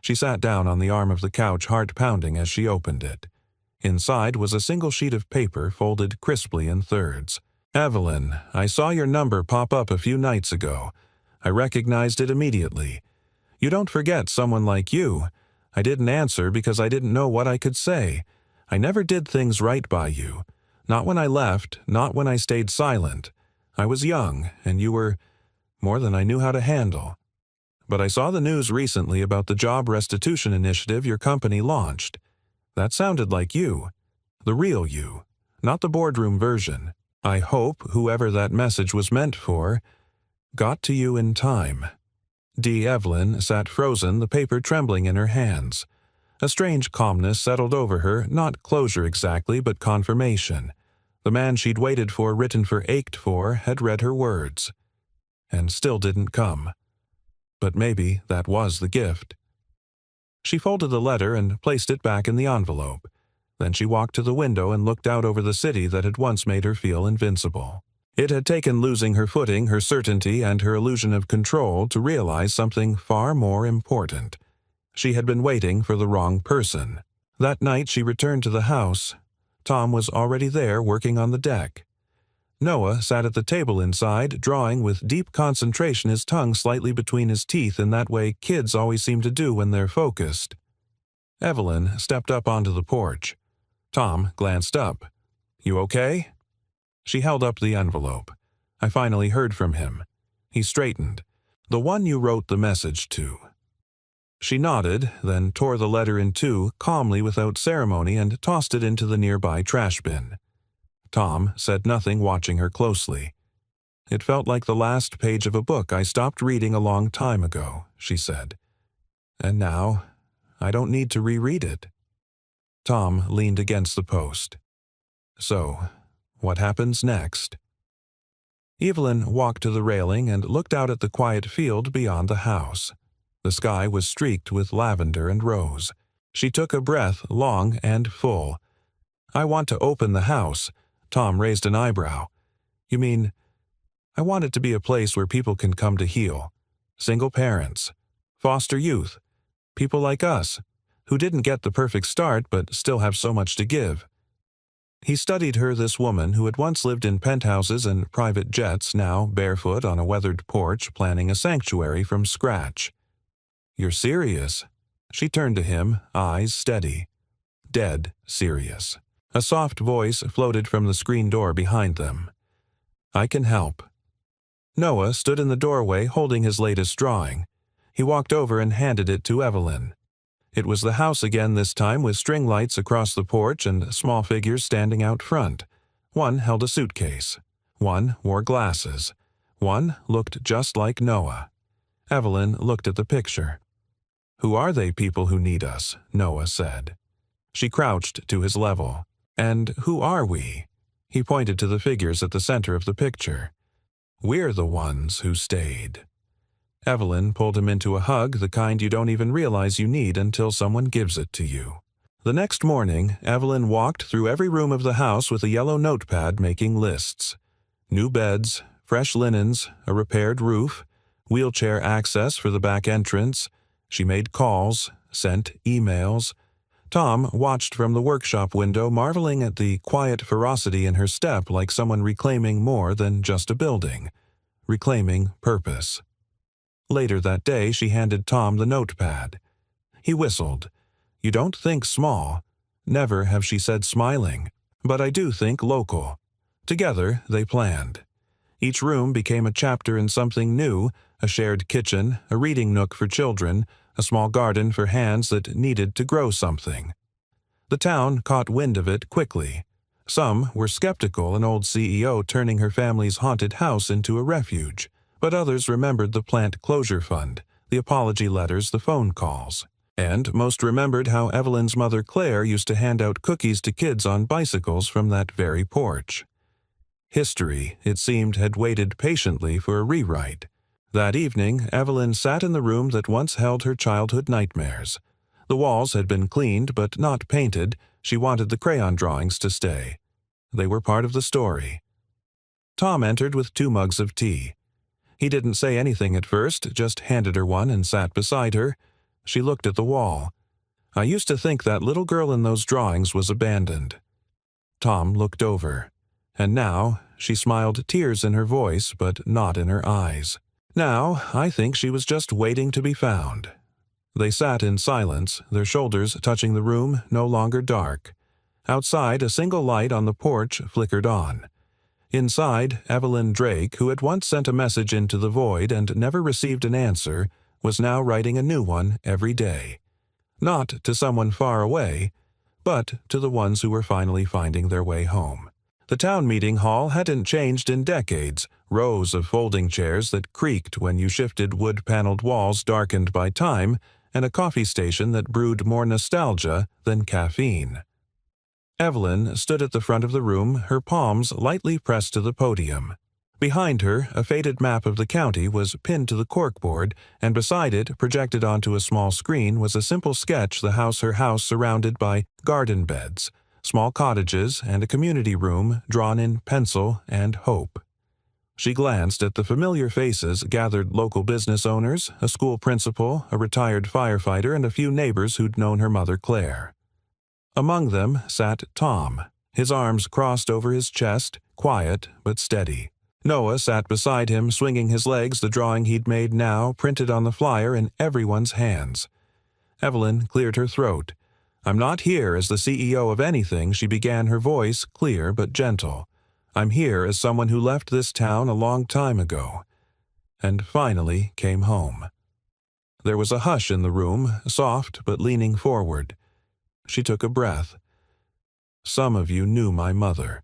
She sat down on the arm of the couch, heart pounding as she opened it. Inside was a single sheet of paper folded crisply in thirds. "Evelyn, I saw your number pop up a few nights ago. I recognized it immediately. You don't forget someone like you. I didn't answer because I didn't know what I could say. I never did things right by you. Not when I left, not when I stayed silent. I was young, and you were more than I knew how to handle. But I saw the news recently about the job restitution initiative your company launched. That sounded like you. The real you, not the boardroom version. I hope whoever that message was meant for got to you in time." Evelyn sat frozen, the paper trembling in her hands. A strange calmness settled over her, not closure exactly, but confirmation. The man she'd waited for, written for, ached for, had read her words. And still didn't come. But maybe that was the gift. She folded the letter and placed it back in the envelope. Then she walked to the window and looked out over the city that had once made her feel invincible. It had taken losing her footing, her certainty, and her illusion of control to realize something far more important. She had been waiting for the wrong person. That night she returned to the house. Tom was already there, working on the deck. Noah sat at the table inside, drawing with deep concentration, his tongue slightly between his teeth in that way kids always seem to do when they're focused. Evelyn stepped up onto the porch. Tom glanced up. "You okay?" She held up the envelope. I finally heard from him. He straightened. "The one you wrote the message to." She nodded, then tore the letter in two, calmly without ceremony, and tossed it into the nearby trash bin. Tom said nothing, watching her closely. "It felt like the last page of a book I stopped reading a long time ago," she said. "And now, I don't need to reread it." Tom leaned against the post. "So, what happens next?" Evelyn walked to the railing and looked out at the quiet field beyond the house. The sky was streaked with lavender and rose. She took a breath, long and full. "I want to open the house." Tom raised an eyebrow. "You mean, I want it to be a place where people can come to heal. Single parents, foster youth, people like us, who didn't get the perfect start but still have so much to give. He studied her, this woman who had once lived in penthouses and private jets, now barefoot on a weathered porch planning a sanctuary from scratch. "You're serious?" She turned to him, eyes steady. Dead serious. A soft voice floated from the screen door behind them. "I can help." Noah stood in the doorway holding his latest drawing. He walked over and handed it to Evelyn. It was the house again this time, with string lights across the porch and small figures standing out front. One held a suitcase. One wore glasses. One looked just like Noah. Evelyn looked at the picture. "Who are they, people who need us?" Noah said. She crouched to his level. "And who are we?" He pointed to the figures at the center of the picture. "We're the ones who stayed." Evelyn pulled him into a hug, the kind you don't even realize you need until someone gives it to you. The next morning, Evelyn walked through every room of the house with a yellow notepad making lists. New beds, fresh linens, a repaired roof, wheelchair access for the back entrance. She made calls, sent emails. Tom watched from the workshop window, marveling at the quiet ferocity in her step, like someone reclaiming more than just a building. Reclaiming purpose. Later that day, she handed Tom the notepad. He whistled. "You don't think small." Never have she said smiling. "But I do think local." Together, they planned. Each room became a chapter in something new, a shared kitchen, a reading nook for children, a small garden for hands that needed to grow something. The town caught wind of it quickly. Some were skeptical, an old CEO turning her family's haunted house into a refuge. But others remembered the plant closure fund, the apology letters, the phone calls. And most remembered how Evelyn's mother Claire used to hand out cookies to kids on bicycles from that very porch. History, it seemed, had waited patiently for a rewrite. That evening, Evelyn sat in the room that once held her childhood nightmares. The walls had been cleaned but not painted. She wanted the crayon drawings to stay. They were part of the story. Tom entered with 2 mugs of tea. He didn't say anything at first, just handed her one and sat beside her. She looked at the wall. "I used to think that little girl in those drawings was abandoned." Tom looked over. And now, she smiled, tears in her voice, but not in her eyes. "Now, I think she was just waiting to be found." They sat in silence, their shoulders touching the room, no longer dark. Outside, a single light on the porch flickered on. Inside, Evelyn Drake, who had once sent a message into the void and never received an answer, was now writing a new one every day. Not to someone far away, but to the ones who were finally finding their way home. The town meeting hall hadn't changed in decades, rows of folding chairs that creaked when you shifted wood-paneled walls darkened by time, and a coffee station that brewed more nostalgia than caffeine. Evelyn stood at the front of the room, her palms lightly pressed to the podium. Behind her, a faded map of the county was pinned to the corkboard, and beside it, projected onto a small screen, was a simple sketch her house surrounded by garden beds, small cottages, and a community room drawn in pencil and hope. She glanced at the familiar faces, gathered local business owners, a school principal, a retired firefighter, and a few neighbors who'd known her mother Claire. Among them sat Tom, his arms crossed over his chest, quiet but steady. Noah sat beside him, swinging his legs, the drawing he'd made now printed on the flyer in everyone's hands. Evelyn cleared her throat. "I'm not here as the CEO of anything," she began, her voice clear but gentle. "I'm here as someone who left this town a long time ago, and finally came home." There was a hush in the room, soft but leaning forward. She took a breath. "Some of you knew my mother.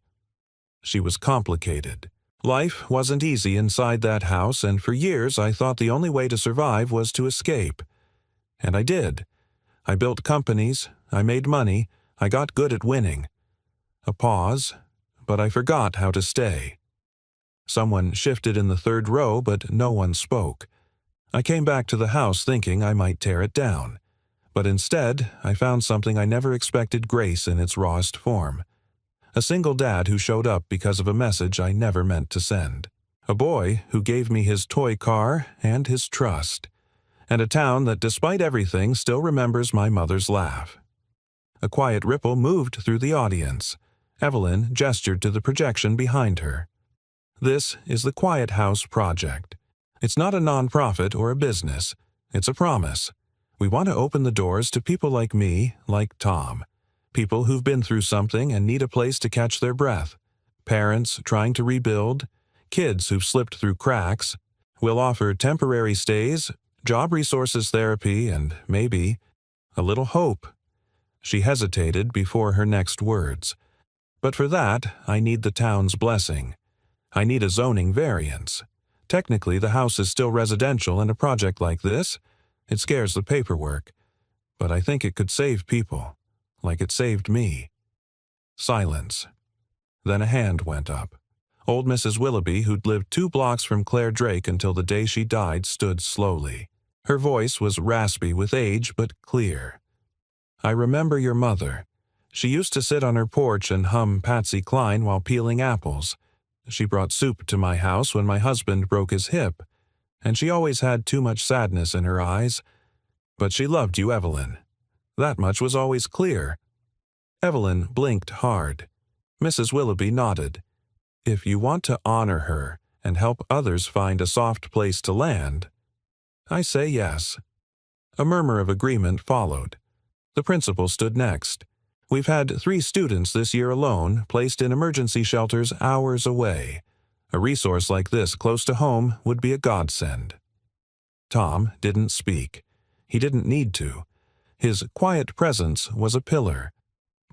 She was complicated. Life wasn't easy inside that house, and for years I thought the only way to survive was to escape. And I did. I built companies, I made money, I got good at winning. A pause, but I forgot how to stay. Someone shifted in the third row, but no one spoke. I came back to the house thinking I might tear it down. But instead, I found something I never expected: grace in its rawest form. A single dad who showed up because of a message I never meant to send. A boy who gave me his toy car and his trust. and a town that, despite everything, still remembers my mother's laugh. A quiet ripple moved through the audience. Evelyn gestured to the projection behind her. This is the Quiet House Project. It's not a nonprofit or a business. It's a promise. We want to open the doors to people like me, like Tom. People who've been through something and need a place to catch their breath. Parents trying to rebuild. Kids who've slipped through cracks. We'll offer temporary stays, job resources therapy, and maybe a little hope. She hesitated before her next words. But for that, I need the town's blessing. I need a zoning variance. Technically, the house is still residential, and a project like this, it scares the paperwork. But I think it could save people, like it saved me. Silence. Then a hand went up. Old Mrs. Willoughby, who'd lived 2 blocks from Claire Drake until the day she died, stood slowly. Her voice was raspy with age, but clear. I remember your mother. She used to sit on her porch and hum Patsy Cline while peeling apples. She brought soup to my house when my husband broke his hip, and she always had too much sadness in her eyes. But she loved you, Evelyn. That much was always clear. Evelyn blinked hard. Mrs. Willoughby nodded. If you want to honor her and help others find a soft place to land, I say yes. A murmur of agreement followed. The principal stood next. We've had 3 students this year alone placed in emergency shelters hours away. A resource like this close to home would be a godsend. Tom didn't speak. He didn't need to. His quiet presence was a pillar.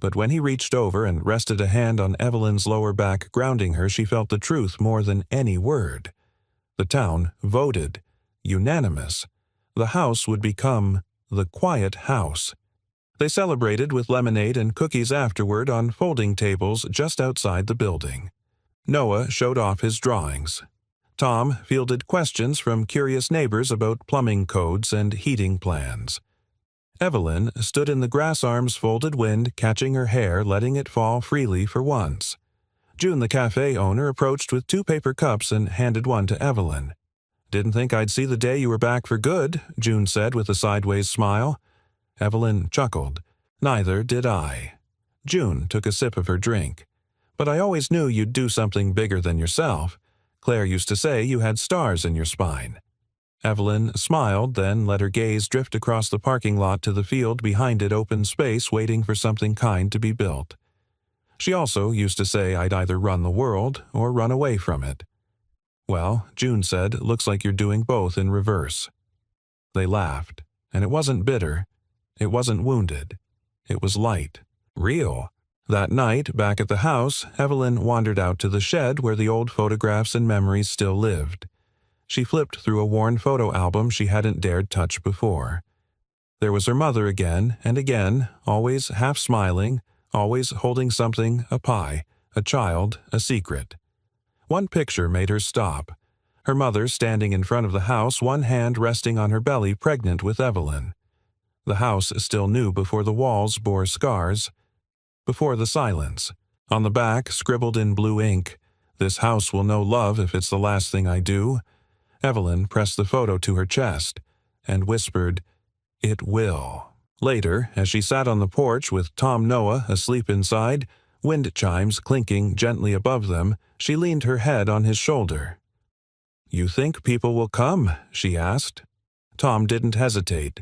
But when he reached over and rested a hand on Evelyn's lower back, grounding her, she felt the truth more than any word. The town voted. Unanimous. The house would become the Quiet House. They celebrated with lemonade and cookies afterward on folding tables just outside the building. Noah showed off his drawings. Tom fielded questions from curious neighbors about plumbing codes and heating plans. Evelyn stood in the grass arm's folded wind, catching her hair, letting it fall freely for once. June, the cafe owner, approached with 2 paper cups and handed one to Evelyn. Didn't think I'd see the day you were back for good, June said with a sideways smile. Evelyn chuckled. Neither did I. June took a sip of her drink. But I always knew you'd do something bigger than yourself. Claire used to say you had stars in your spine. Evelyn smiled, then let her gaze drift across the parking lot to the field behind it, open space waiting for something kind to be built. She also used to say I'd either run the world or run away from it. Well, June said, looks like you're doing both in reverse. They laughed, and it wasn't bitter. It wasn't wounded. It was light. Real. That night, back at the house, Evelyn wandered out to the shed where the old photographs and memories still lived. She flipped through a worn photo album she hadn't dared touch before. There was her mother again and again, always half smiling, always holding something, a pie, a child, a secret. One picture made her stop. Her mother standing in front of the house, one hand resting on her belly, pregnant with Evelyn. The house still knew before the walls bore scars. Before the silence. On the back, scribbled in blue ink, "This house will know love if it's the last thing I do." Evelyn pressed the photo to her chest and whispered, "It will." Later, as she sat on the porch with Tom Noah asleep inside, wind chimes clinking gently above them, she leaned her head on his shoulder. "You think people will come?" she asked. Tom didn't hesitate.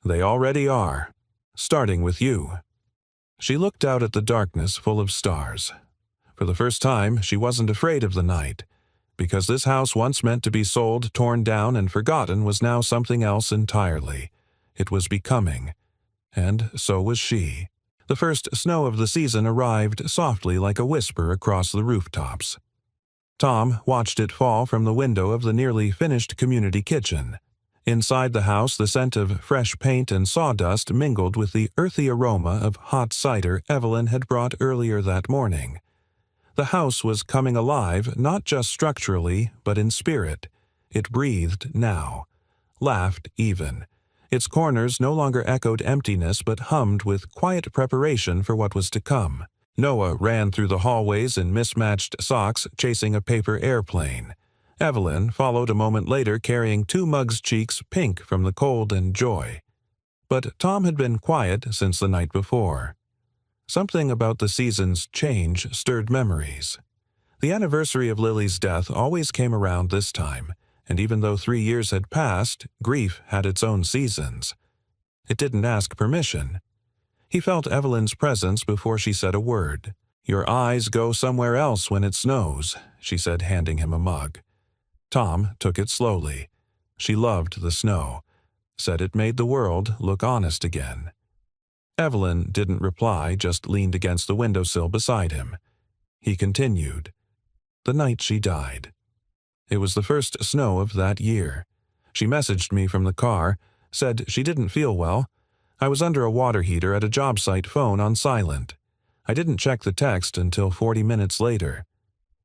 "They already are. Starting with you." She looked out at the darkness full of stars. For the first time, she wasn't afraid of the night, because this house once meant to be sold, torn down, and forgotten was now something else entirely. It was becoming. And so was she. The first snow of the season arrived softly like a whisper across the rooftops. Tom watched it fall from the window of the nearly finished community kitchen. Inside the house, the scent of fresh paint and sawdust mingled with the earthy aroma of hot cider Evelyn had brought earlier that morning. The house was coming alive, not just structurally, but in spirit. It breathed now, laughed even. Its corners no longer echoed emptiness, but hummed with quiet preparation for what was to come. Noah ran through the hallways in mismatched socks, chasing a paper airplane. Evelyn followed a moment later carrying 2 mugs' cheeks pink from the cold and joy. But Tom had been quiet since the night before. Something about the season's change stirred memories. The anniversary of Lily's death always came around this time, and even though 3 years had passed, grief had its own seasons. It didn't ask permission. He felt Evelyn's presence before she said a word. "Your eyes go somewhere else when it snows," she said, handing him a mug. Tom took it slowly. She loved the snow, said it made the world look honest again. Evelyn didn't reply, just leaned against the windowsill beside him. He continued. "The night she died. It was the first snow of that year. She messaged me from the car, said she didn't feel well. I was under a water heater at a job site, phone on silent. I didn't check the text until 40 minutes later.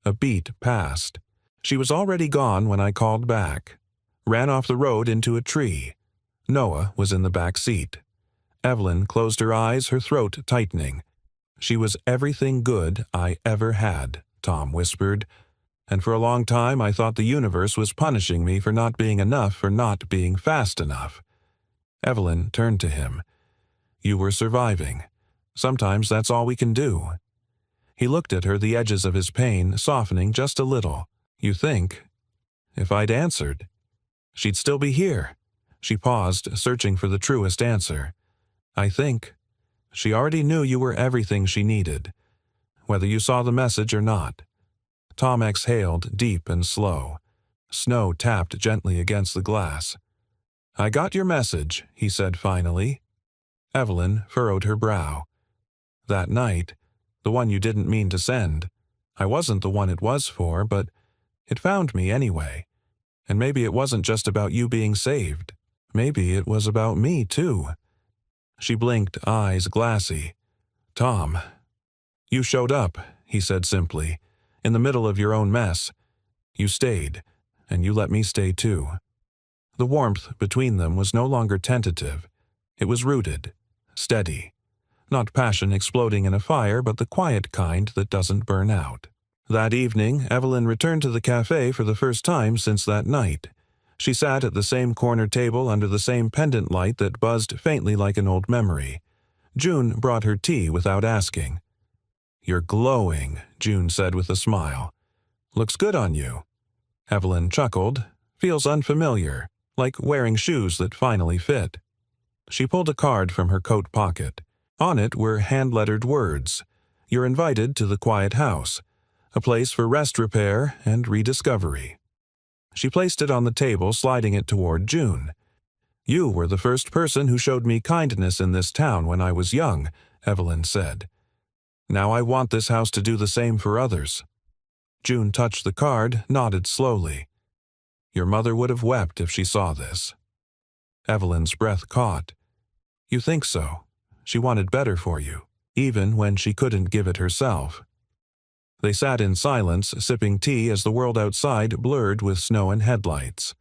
A beat passed. She was already gone when I called back. Ran off the road into a tree. Noah was in the back seat." Evelyn closed her eyes, her throat tightening. "She was everything good I ever had," Tom whispered. "And for a long time I thought the universe was punishing me for not being enough, for not being fast enough." Evelyn turned to him. "You were surviving. Sometimes that's all we can do." He looked at her, the edges of his pain softening just a little. "You think? If I'd answered, she'd still be here." She paused, searching for the truest answer. "I think she already knew you were everything she needed, whether you saw the message or not." Tom exhaled, deep and slow. Snow tapped gently against the glass. "I got your message," he said finally. Evelyn furrowed her brow. "That night, the one you didn't mean to send, I wasn't the one it was for, but it found me anyway. And maybe it wasn't just about you being saved. Maybe it was about me, too." She blinked, eyes glassy. "Tom, you showed up," he said simply, "in the middle of your own mess. You stayed, and you let me stay too." The warmth between them was no longer tentative. It was rooted, steady. Not passion exploding in a fire, but the quiet kind that doesn't burn out. That evening, Evelyn returned to the cafe for the first time since that night. She sat at the same corner table under the same pendant light that buzzed faintly like an old memory. June brought her tea without asking. "You're glowing," June said with a smile. "Looks good on you." Evelyn chuckled. "Feels unfamiliar, like wearing shoes that finally fit." She pulled a card from her coat pocket. On it were hand-lettered words. "You're invited to the quiet house. A place for rest, repair, and rediscovery." She placed it on the table, sliding it toward June. "You were the first person who showed me kindness in this town when I was young," Evelyn said. "Now I want this house to do the same for others." June touched the card, nodded slowly. "Your mother would have wept if she saw this." Evelyn's breath caught. "You think so? She wanted better for you, even when she couldn't give it herself." They sat in silence, sipping tea as the world outside blurred with snow and headlights.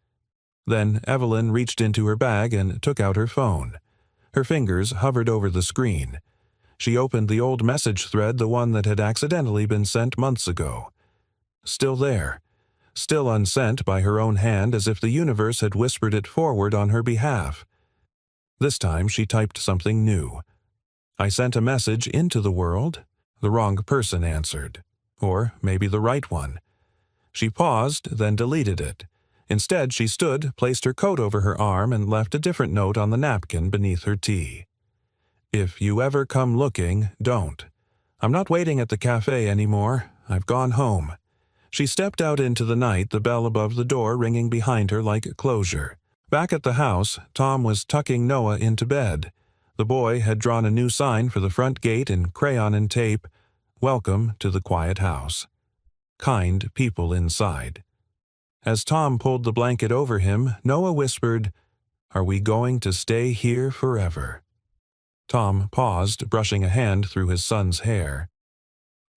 Then Evelyn reached into her bag and took out her phone. Her fingers hovered over the screen. She opened the old message thread, the one that had accidentally been sent months ago. Still there. Still unsent by her own hand, as if the universe had whispered it forward on her behalf. This time she typed something new. "I sent a message into the world," the wrong person answered. Or maybe the right one. She paused, then deleted it. Instead, she stood, placed her coat over her arm, and left a different note on the napkin beneath her tea. "If you ever come looking, don't. I'm not waiting at the cafe anymore. I've gone home." She stepped out into the night, the bell above the door ringing behind her like closure. Back at the house, Tom was tucking Noah into bed. The boy had drawn a new sign for the front gate in crayon and tape. "Welcome to the quiet house. Kind people inside." As Tom pulled the blanket over him, Noah whispered, "Are we going to stay here forever?" Tom paused, brushing a hand through his son's hair.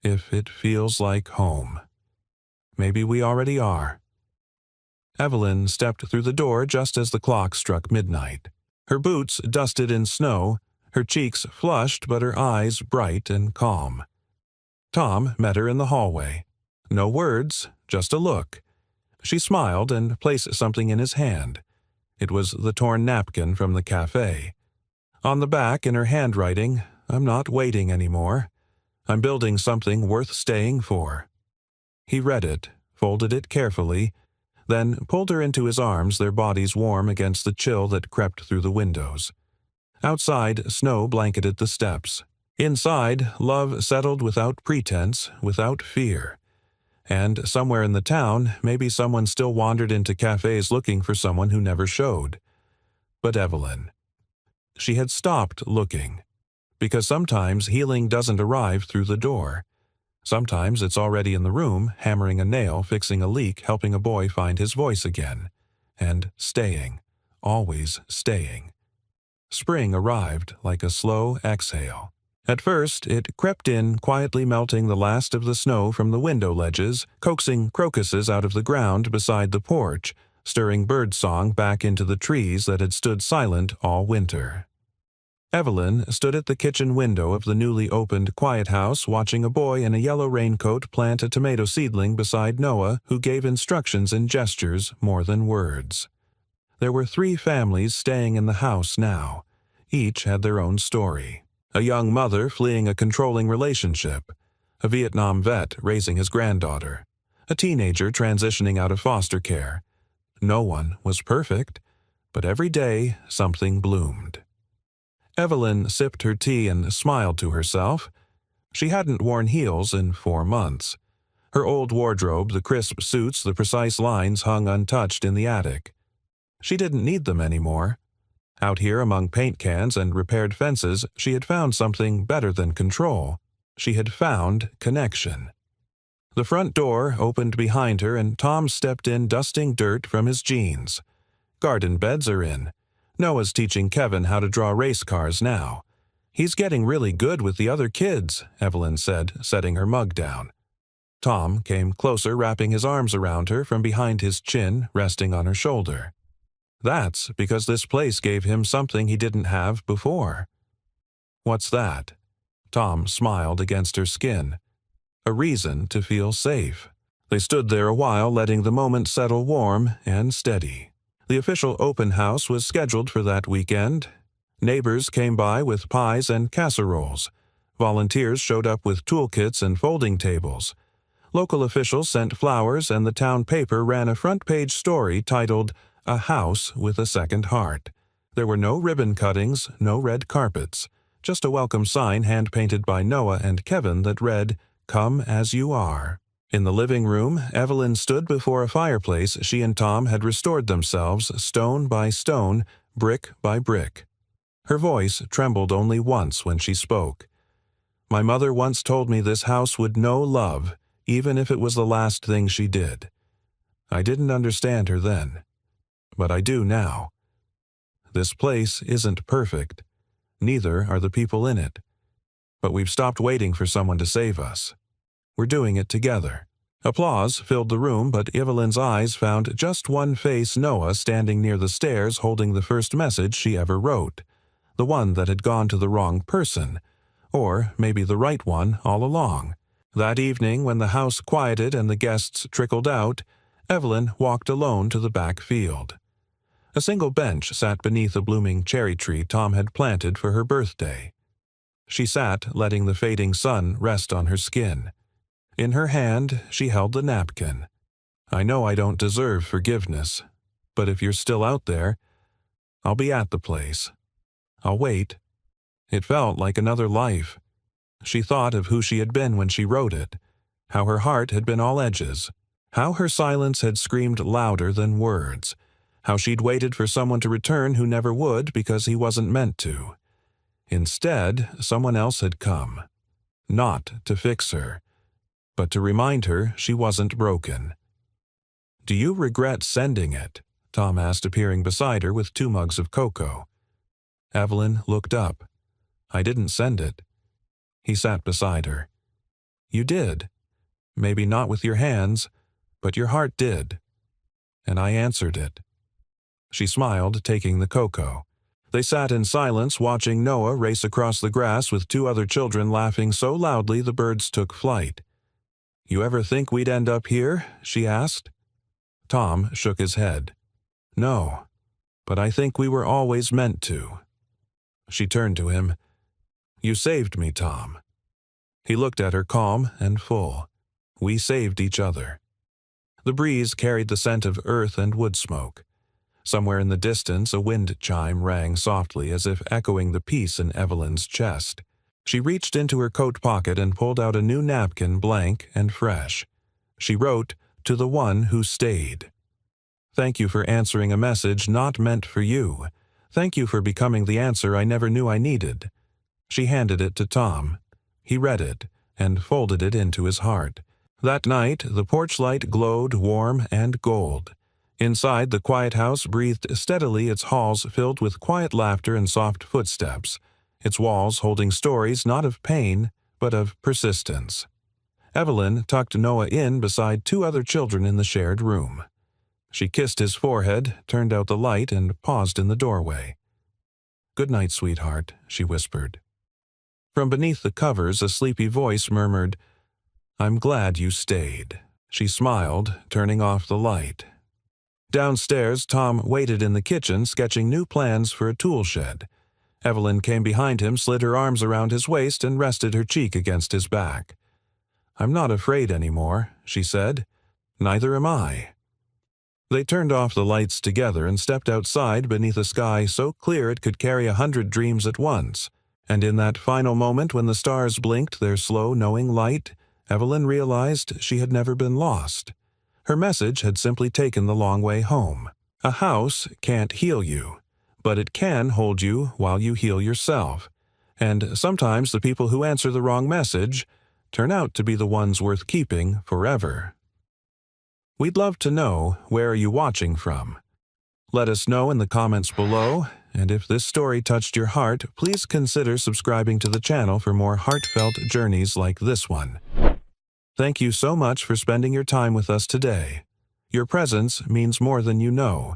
"If it feels like home. Maybe we already are." Evelyn stepped through the door just as the clock struck midnight. Her boots dusted in snow, her cheeks flushed but her eyes bright and calm. Tom met her in the hallway. No words, just a look. She smiled and placed something in his hand. It was the torn napkin from the cafe. On the back, in her handwriting, "I'm not waiting anymore. I'm building something worth staying for." He read it, folded it carefully, then pulled her into his arms, their bodies warm against the chill that crept through the windows. Outside, snow blanketed the steps. Inside, love settled without pretense, without fear. And somewhere in the town, maybe someone still wandered into cafes looking for someone who never showed. But Evelyn. She had stopped looking. Because sometimes healing doesn't arrive through the door. Sometimes it's already in the room, hammering a nail, fixing a leak, helping a boy find his voice again. And staying. Always staying. Spring arrived like a slow exhale. At first, it crept in, quietly melting the last of the snow from the window ledges, coaxing crocuses out of the ground beside the porch, stirring birdsong back into the trees that had stood silent all winter. Evelyn stood at the kitchen window of the newly opened quiet house watching a boy in a yellow raincoat plant a tomato seedling beside Noah, who gave instructions in gestures more than words. There were 3 families staying in the house now. Each had their own story. A young mother fleeing a controlling relationship. A Vietnam vet raising his granddaughter. A teenager transitioning out of foster care. No one was perfect, but every day something bloomed. Evelyn sipped her tea and smiled to herself. She hadn't worn heels in 4 months. Her old wardrobe, the crisp suits, the precise lines hung untouched in the attic. She didn't need them anymore. Out here among paint cans and repaired fences, she had found something better than control. She had found connection. The front door opened behind her and Tom stepped in, dusting dirt from his jeans. Garden beds are in. Noah's teaching Kevin how to draw race cars now. "He's getting really good with the other kids," Evelyn said, setting her mug down. Tom came closer, wrapping his arms around her from behind his chin, resting on her shoulder. "That's because this place gave him something he didn't have before." "What's that?" Tom smiled against her skin. "A reason to feel safe." They stood there a while, letting the moment settle warm and steady. The official open house was scheduled for that weekend. Neighbors came by with pies and casseroles. Volunteers showed up with toolkits and folding tables. Local officials sent flowers, and the town paper ran a front-page story titled, "A House with a Second Heart." There were no ribbon cuttings, no red carpets, just a welcome sign hand-painted by Noah and Kevin that read, "Come as you are." In the living room, Evelyn stood before a fireplace she and Tom had restored themselves, stone by stone, brick by brick. Her voice trembled only once when she spoke. "My mother once told me this house would know love, even if it was the last thing she did. I didn't understand her then, but I do now. This place isn't perfect. Neither are the people in it. But we've stopped waiting for someone to save us. We're doing it together." Applause filled the room, but Evelyn's eyes found just one face, Noah, standing near the stairs holding the first message she ever wrote. The one that had gone to the wrong person. Or maybe the right one all along. That evening, when the house quieted and the guests trickled out, Evelyn walked alone to the back field. A single bench sat beneath a blooming cherry tree Tom had planted for her birthday. She sat, letting the fading sun rest on her skin. In her hand, she held the napkin. "I know I don't deserve forgiveness, but if you're still out there, I'll be at the place. I'll wait." It felt like another life. She thought of who she had been when she wrote it, how her heart had been all edges, how her silence had screamed louder than words, how she'd waited for someone to return who never would because he wasn't meant to. Instead, someone else had come. Not to fix her, but to remind her she wasn't broken. "Do you regret sending it?" Tom asked, appearing beside her with 2 mugs of cocoa. Evelyn looked up. "I didn't send it." He sat beside her. "You did. Maybe not with your hands, but your heart did. And I answered it." She smiled, taking the cocoa. They sat in silence, watching Noah race across the grass with 2 other children laughing so loudly the birds took flight. "You ever think we'd end up here?" she asked. Tom shook his head. No, but I think we were always meant to. She turned to him. You saved me, Tom. He looked at her calm and full. We saved each other. The breeze carried the scent of earth and wood smoke. Somewhere in the distance a wind chime rang softly as if echoing the peace in Evelyn's chest. She reached into her coat pocket and pulled out a new napkin, blank and fresh. She wrote, "To the one who stayed. Thank you for answering a message not meant for you. Thank you for becoming the answer I never knew I needed." She handed it to Tom. He read it and folded it into his heart. That night, the porch light glowed warm and gold. Inside, the quiet house breathed steadily, its halls filled with quiet laughter and soft footsteps, its walls holding stories not of pain, but of persistence. Evelyn tucked Noah in beside two other children in the shared room. She kissed his forehead, turned out the light, and paused in the doorway. "Good night, sweetheart," she whispered. From beneath the covers, a sleepy voice murmured, "I'm glad you stayed." She smiled, turning off the light. Downstairs, Tom waited in the kitchen, sketching new plans for a tool shed. Evelyn came behind him, slid her arms around his waist, and rested her cheek against his back. "I'm not afraid anymore," she said. "Neither am I." They turned off the lights together and stepped outside beneath a sky so clear it could carry 100 dreams at once. And in that final moment when the stars blinked their slow, knowing light, Evelyn realized she had never been lost. Her message had simply taken the long way home. A house can't heal you, but it can hold you while you heal yourself. And sometimes the people who answer the wrong message turn out to be the ones worth keeping forever. We'd love to know, where are you watching from? Let us know in the comments below, and if this story touched your heart, please consider subscribing to the channel for more heartfelt journeys like this one. Thank you so much for spending your time with us today. Your presence means more than you know,